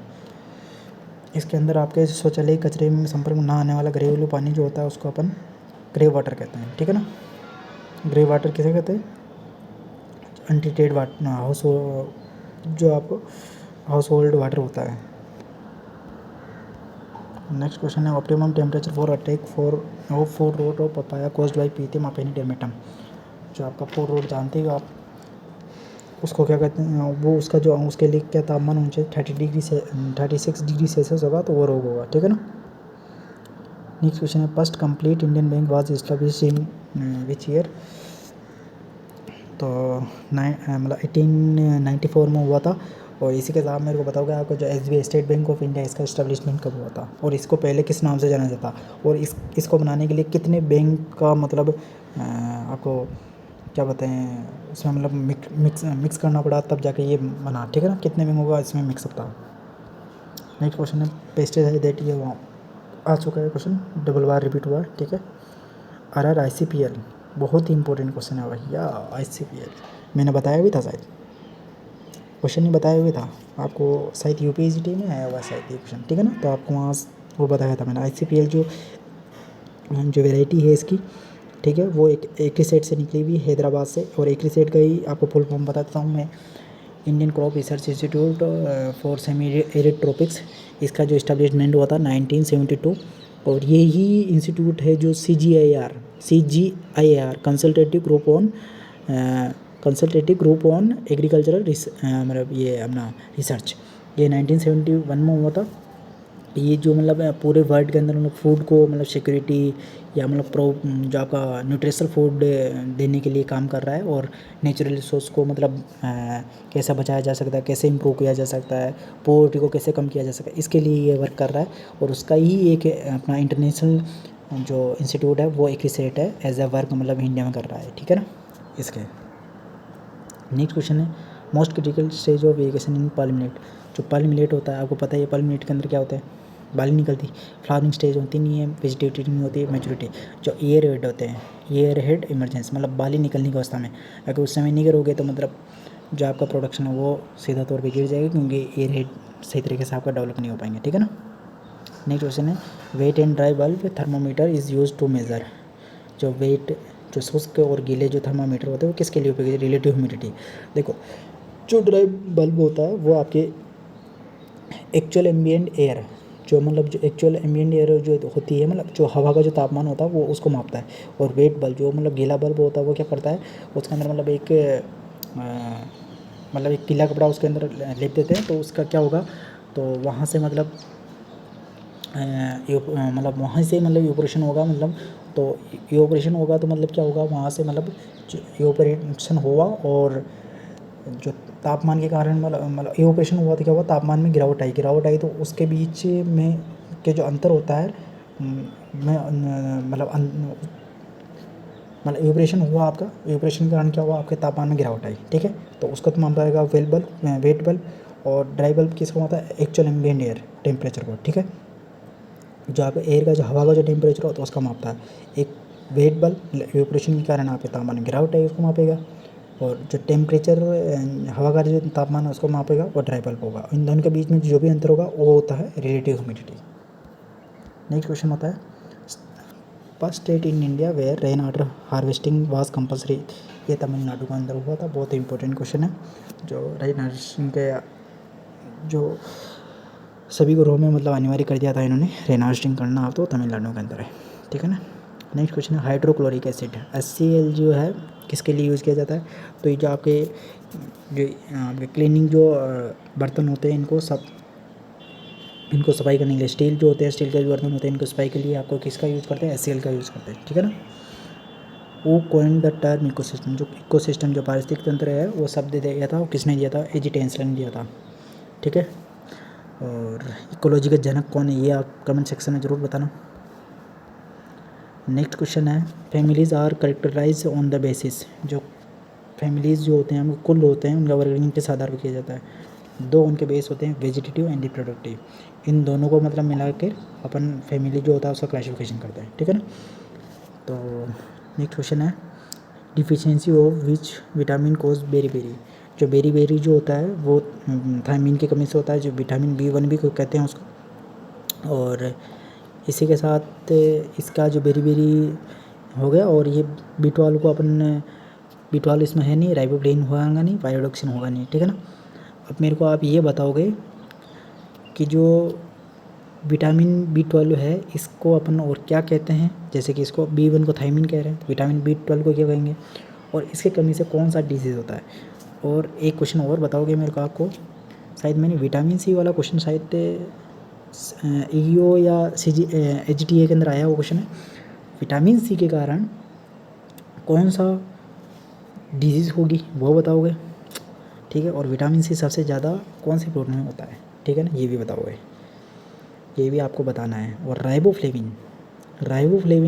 S1: इसके अंदर आपके शौचालय कचरे में संपर्क में ना आने वाला घरेलू पानी जो होता है उसको अपन ग्रे वाटर कहते हैं, ठीक है ना। ग्रे वाटर किसे कहते हैं, अनट्रीटेड वाटर हाउस जो आपको हाउस होल्ड वाटर होता है। नेक्स्ट क्वेश्चन है optimum temperature for attack of food rot of papaya caused by Pythium aphanidermatum. जो आपका फूड रोट जानते हो आप, उसको क्या कहते हैं, वो उसका जो उसके लिए क्या तापमान होना चाहिए 36 डिग्री सेल्सियस होगा तो वो रोग होगा, ठीक है ना। नेक्स्ट क्वेश्चन है first complete Indian bank was established in which year. तो मतलब 1894 में हुआ था। और इसी के साथ मेरे को बताओगे आपको जो SBI state bank of India इसका इस्टेब्लिशमेंट कब हुआ था, और इसको पहले किस नाम से जाना जाता, और इसको बनाने के लिए कितने बैंक का मतलब आपको क्या बताएं उसमें मतलब मिक्स करना पड़ा तब जाके ये बना, ठीक है ना, कितने बैंक होगा इसमें मिक्सअप था। नेक्स्ट क्वेश्चन है पेस्टिसाइड दैट ये आ चुका है क्वेश्चन, डबल बार रिपीट हुआ है, ठीक है। ICPL बहुत ही इंपॉर्टेंट क्वेश्चन है भैया। ICPL मैंने बताया भी था शायद, क्वेश्चन ही बताया हुआ था आपको, शायद UPSC में आया हुआ शायद ये क्वेश्चन, ठीक है ना। तो आपको वहाँ वो बताया था मैंने। ICPL जो वैरायटी है इसकी, ठीक है, वो एक सेट से निकली हुई हैदराबाद से, और एक सेट का ही आपको फुल फॉर्म बताता हूँ मैं, Indian crop research institute for semi arid tropics. इसका जो इस्टेब्लिशमेंट हुआ था 1972, और ये ही इंस्टीट्यूट है जो CGIAR consultative group on agricultural मतलब ये अपना रिसर्च, ये 1971 में हुआ था। ये जो मतलब पूरे वर्ल्ड के अंदर मतलब फूड को मतलब सिक्योरिटी या मतलब जो आपका न्यूट्रिशनल फूड देने के लिए काम कर रहा है, और नेचुरल रिसोर्स को मतलब कैसा बचाया जा सकता है, कैसे इम्प्रूव किया जा सकता है, पोवर्टी को कैसे कम किया जा सकता है, इसके लिए ये वर्क कर रहा है। और उसका ही एक अपना इंटरनेशनल जो इंस्टीट्यूट है वो एक्रीसेट है एज ए वर्क मतलब इंडिया में कर रहा है, ठीक है ना। इसके नेक्स्ट क्वेश्चन है most critical stage of variation in palminate. जो पाल्मिनेट होता है आपको पता है, पाल्मिनेट के अंदर क्या होता है, बाली निकलती, फ्लावरिंग स्टेज होती नहीं है, वेजिटेटिव नहीं होती है, मैच्योरिटी। जो ईयर हेड होते हैं, ईयर हेड इमरजेंसी मतलब बाली निकलने की अवस्था में, अगर उस समय नहीं करोगे तो मतलब जो आपका प्रोडक्शन है वो सीधा तौर पे गिर जाएगा, क्योंकि ईयर हेड सही तरीके से आपका डेवलप नहीं हो पाएंगे, ठीक है ना। नेक्स्ट क्वेश्चन है wet and dry bulb thermometer is use to measure. जो वेट जो शुष्क और गीले जो थर्मामीटर होते हैं वो किसके लिए उपयोगी, रिलेटिव ह्यूमिडिटी। देखो जो ड्राई बल्ब होता है वो आपके एक्चुअल एम्बिएंट एयर, जो मतलब जो एक्चुअल एम्बिएंट एयर जो होती है मतलब जो हवा का जो तापमान होता है वो उसको मापता है। और वेट बल्ब जो मतलब गीला बल्ब होता है वो क्या करता है, उसके अंदर मतलब एक गीला कपड़ा उसके अंदर लेप देते हैं, तो उसका क्या होगा, तो वहाँ से मतलब मतलब वहाँ से मतलब इवोपोरेशन होगा, मतलब तो इवोपोरेशन होगा तो मतलब क्या होगा, वहाँ से मतलब इवोपोरेशन हुआ और जो तापमान के कारण मतलब इवोपोरेशन हुआ तो क्या हुआ, तापमान में गिरावट आई तो उसके बीच में के जो अंतर होता है मतलब इवोपोरेशन हुआ आपका, इवोपोरेशन के कारण क्या हुआ, आपके तापमान में गिरावट आई, ठीक है। तो उसका तो मापा जाएगा वेट बल्ब, और ड्राई बल्ब किसको होता है, एक्चुअल एम्बिएंट एयर टेम्परेचर को, ठीक है। जो आपका एयर का जो हवा का जो टेम्परेचर होता है उसका मापता है। एक वेट बल्ब इवोपोरेशन के कारण आपके तापमान में गिरावट आई उसको मापेगा, और जो टेम्परेचर हवा का जो तापमान है उसको मापेगा वो ड्राई बल्ब होगा। इन दोनों के बीच में जो भी अंतर होगा वो होता है रिलेटिव ह्यूमिडिटी। नेक्स्ट क्वेश्चन होता है, first state in India where rain water harvesting was compulsory. ये तमिलनाडु के अंदर हुआ था। बहुत इंपॉर्टेंट क्वेश्चन है, जो रेन हार्वेस्टिंग के जो सभी घरों में मतलब अनिवार्य कर दिया था इन्होंने रेन हार्वेस्टिंग करना, आप तो तमिलनाडु के अंदर है, ठीक है ना। नेक्स्ट क्वेश्चन है, हाइड्रोक्लोरिक एसिड HCl जो है किसके लिए यूज़ किया जाता है। तो ये जो आपके क्लीनिंग जो बर्तन होते हैं इनको सफाई करने के लिए, स्टील जो होते हैं, स्टील के जो बर्तन होते हैं, इनको सफाई के लिए आपको किसका यूज़ करते हैं, HCl का यूज़ करते हैं, ठीक है ना। वो कॉइन्ड द टर्म इकोसिस्टम, जो इकोसिस्टम जो पारिस्थितिक तंत्र है वो शब्द दिया था, वो किसने दिया था, एजी टेंसलर ने दिया था, ठीक है। और इकोलॉजी का जनक कौन है, ये आप कमेंट सेक्शन में ज़रूर बताना। नेक्स्ट क्वेश्चन है, families are characterise on the basis, जो फैमिलीज़ जो होते हैं हम कुल होते हैं उनका वर्गीकरण किस आधार पर किया जाता है। दो उनके बेस होते हैं, वेजिटेटिव एंड रिप्रोडक्टिव। इन दोनों को मतलब मिला कर अपन फैमिली जो होता है उसका क्लासिफिकेशन करते हैं, ठीक है ना। तो नेक्स्ट क्वेश्चन है, deficiency of which vitamin cause beriberi. जो बेरी जो होता है वो थायमीन की कमी से होता है, जो विटामिन B1 भी कहते हैं उसको। और इसी के साथ इसका जो बेरी हो गया, और ये B12 को अपन B12 इसमें है नहीं, राइबोफ्लेविन होगा नहीं, पायरोडॉक्सिन होगा नहीं, ठीक है ना। अब मेरे को आप ये बताओगे कि जो विटामिन B12 है इसको अपन और क्या कहते हैं, जैसे कि इसको B1 को थायमीन कह रहे हैं, तो विटामिन B12 को क्या कहेंगे, और इसके कमी से कौन सा डिजीज़ होता है। और एक क्वेश्चन और बताओगे मेरे को, आपको शायद मैंने विटामिन C वाला क्वेश्चन शायद EO या HTA के अंदर आया वो क्वेश्चन है, विटामिन C के कारण कौन सा डिजीज़ होगी वो बताओगे, ठीक है। और विटामिन C सबसे ज़्यादा कौन सी प्रोटीन में होता है, ठीक है ना, ये भी बताओगे, ये भी आपको बताना है। और राइबोफ्लेविन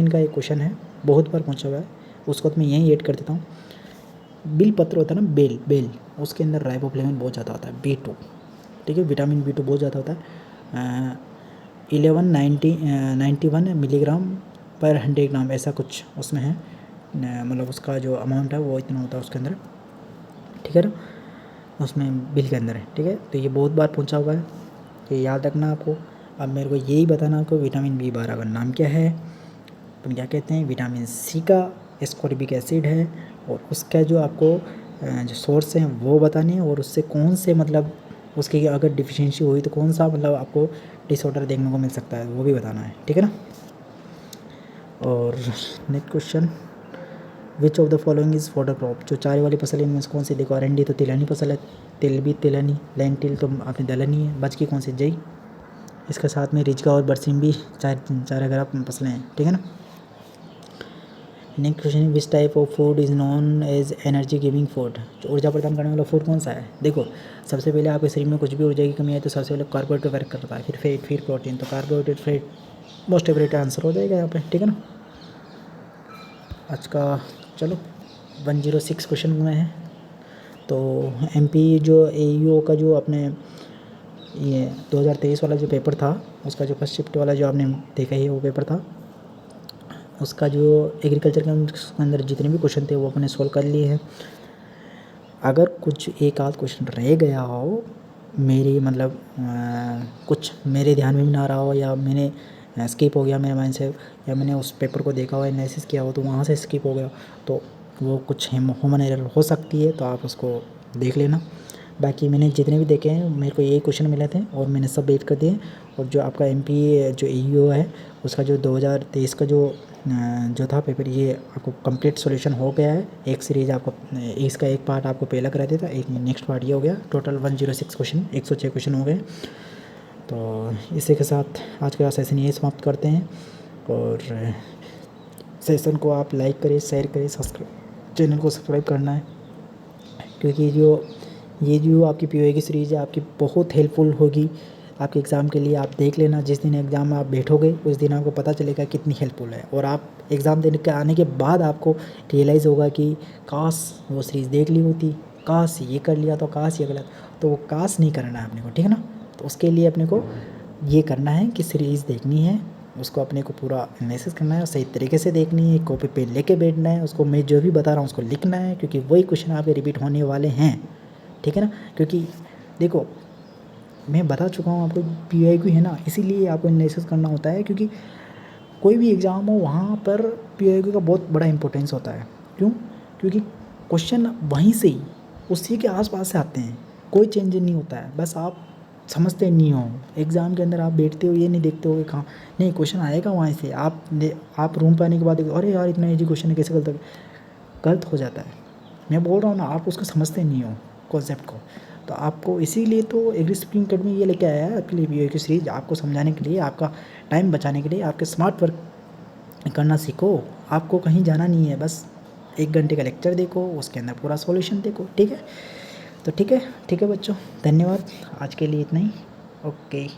S1: का एक क्वेश्चन है, बहुत बार पूछा हुआ है, उसको तो मैं यहीं ऐड कर देता हूँ। बिल पत्र होता है ना, बेल, उसके अंदर राइबोफ्लेविन बहुत ज़्यादा होता है, B2, ठीक है, विटामिन B2 बहुत ज़्यादा होता है। 1191 मिलीग्राम पर 100 ग्राम ऐसा कुछ उसमें है, मतलब उसका जो अमाउंट है वो इतना होता है उसके अंदर, ठीक है ना, उसमें बिल के अंदर है, ठीक है। तो ये बहुत बार पूछा हुआ है, ये याद रखना आपको। अब मेरे को यही बताना आपको, विटामिन B12 का नाम क्या है, अपन क्या कहते हैं, विटामिन C का एस्कॉर्बिक एसिड है, और उसका जो आपको जो सोर्स हैं वो बताने हैं, और उससे कौन से मतलब उसकी अगर डिफिशियंसी हुई तो कौन सा मतलब आपको डिसऑर्डर देखने को मिल सकता है वो भी बताना है, ठीक है ना। और next question, which of the following is fodder crop, जो चारे वाली फसल है इनमें से कौन सी, देखो अरंडी तो तिलहनी फसल है, तिल भी तिलहनी, लेंटिल तो आपने दलहनी है, बच की कौन सी, जई। इसके साथ में रिजका और बरसीम भी चार अगर आप फसलें हैं, ठीक है ना। नेक्स्ट क्वेश्चन है, which type of food is known as energy giving food, जो ऊर्जा प्रदान करने वाला फूड कौन सा है। देखो सबसे पहले आपके शरीर में कुछ भी ऊर्जा की कमी है तो सबसे पहले कार्बोहाइड्रेट वर्क करता है, फिर फैट, फिर प्रोटीन, तो carbohydrate fat most favourite answer हो जाएगा यहाँ पे, ठीक है ना। आज का चलो 106 क्वेश्चन में है। तो MP जो AEO का जो अपने ये 2023 वाला जो पेपर था, उसका जो फर्स्ट शिफ्ट वाला जो आपने देखा ही वो पेपर था, उसका जो एग्रीकल्चर के अंदर जितने भी क्वेश्चन थे वो अपने सोल्व कर लिए हैं। अगर कुछ एक आध क्वेश्चन रह गया हो, मेरी मतलब कुछ मेरे ध्यान में भी ना रहा हो, या मैंने स्किप हो गया मेरे माइंड से, या मैंने उस पेपर को देखा हो, एनालिसिस किया हो तो वहाँ से स्किप हो गया, तो वो कुछ ह्यूमन एरर हो सकती है, तो आप उसको देख लेना। बाकी मैंने जितने भी देखे हैं मेरे को यही क्वेश्चन मिले थे और मैंने सब वेट कर दिए। और जो आपका MP जो AEO है उसका जो 2023 का जो था पेपर, ये आपको कंप्लीट सॉल्यूशन हो गया है। एक सीरीज़ आपको इसका एक पार्ट आपको पहला करा दिया था, एक नेक्स्ट पार्ट ये हो गया। टोटल 106 क्वेश्चन, 106 क्वेश्चन हो गए। तो इसी के साथ आज का सेशन यही समाप्त करते हैं, और सेशन को आप लाइक करें, शेयर करें, चैनल को सब्सक्राइब करना है, क्योंकि ये जो आपकी पीओए की सीरीज़ है आपकी बहुत हेल्पफुल होगी आपके एग्ज़ाम के लिए। आप देख लेना, जिस दिन एग्ज़ाम में आप बैठोगे उस दिन आपको पता चलेगा कितनी हेल्पफुल है, और आप एग्ज़ाम देने के आने के बाद आपको रियलाइज़ होगा कि काश वो सीरीज़ देख ली होती, काश ये कर लिया, तो काश ये गलत, तो वो काश नहीं करना है अपने को, ठीक है ना। तो उसके लिए अपने को ये करना है कि सीरीज़ देखनी है, उसको अपने को पूरा एनालिसिस करना है और सही तरीके से देखनी है, कॉपी पेन लेके बैठना है, उसको मैं जो भी बता रहा हूँ उसको लिखना है, क्योंकि वही क्वेश्चन आपके रिपीट होने वाले हैं, ठीक है ना। क्योंकि देखो मैं बता चुका हूँ आपको, पीआईक्यू है ना, इसीलिए आपको एनालिसिस करना होता है, क्योंकि कोई भी एग्ज़ाम हो वहाँ पर पीआईक्यू का बहुत बड़ा इंपॉर्टेंस होता है। क्यों? क्योंकि क्वेश्चन वहीं से ही उसी के आसपास से आते हैं, कोई चेंज नहीं होता है, बस आप समझते नहीं हो। एग्ज़ाम के अंदर आप बैठते हो, ये नहीं देखते हो कि कहाँ नहीं क्वेश्चन आएगा वहाँ से, आप रूम पर आने के बाद देखो अरे यार इतना ईजी क्वेश्चन है, कैसे गलत हो जाता है। मैं बोल रहा हूँ ना, आप उसको समझते नहीं हो कॉन्सेप्ट को। तो आपको इसीलिए तो एग्री स्प्रिंग अकेडमी ये लेके आया है आपके लिए पीओए की सीरीज, आपको समझाने के लिए, आपका टाइम बचाने के लिए, आपके स्मार्ट वर्क करना सीखो। आपको कहीं जाना नहीं है, बस 1 घंटे का लेक्चर देखो, उसके अंदर पूरा सॉल्यूशन देखो, ठीक है। तो ठीक है बच्चों, धन्यवाद, आज के लिए इतना ही। ओके।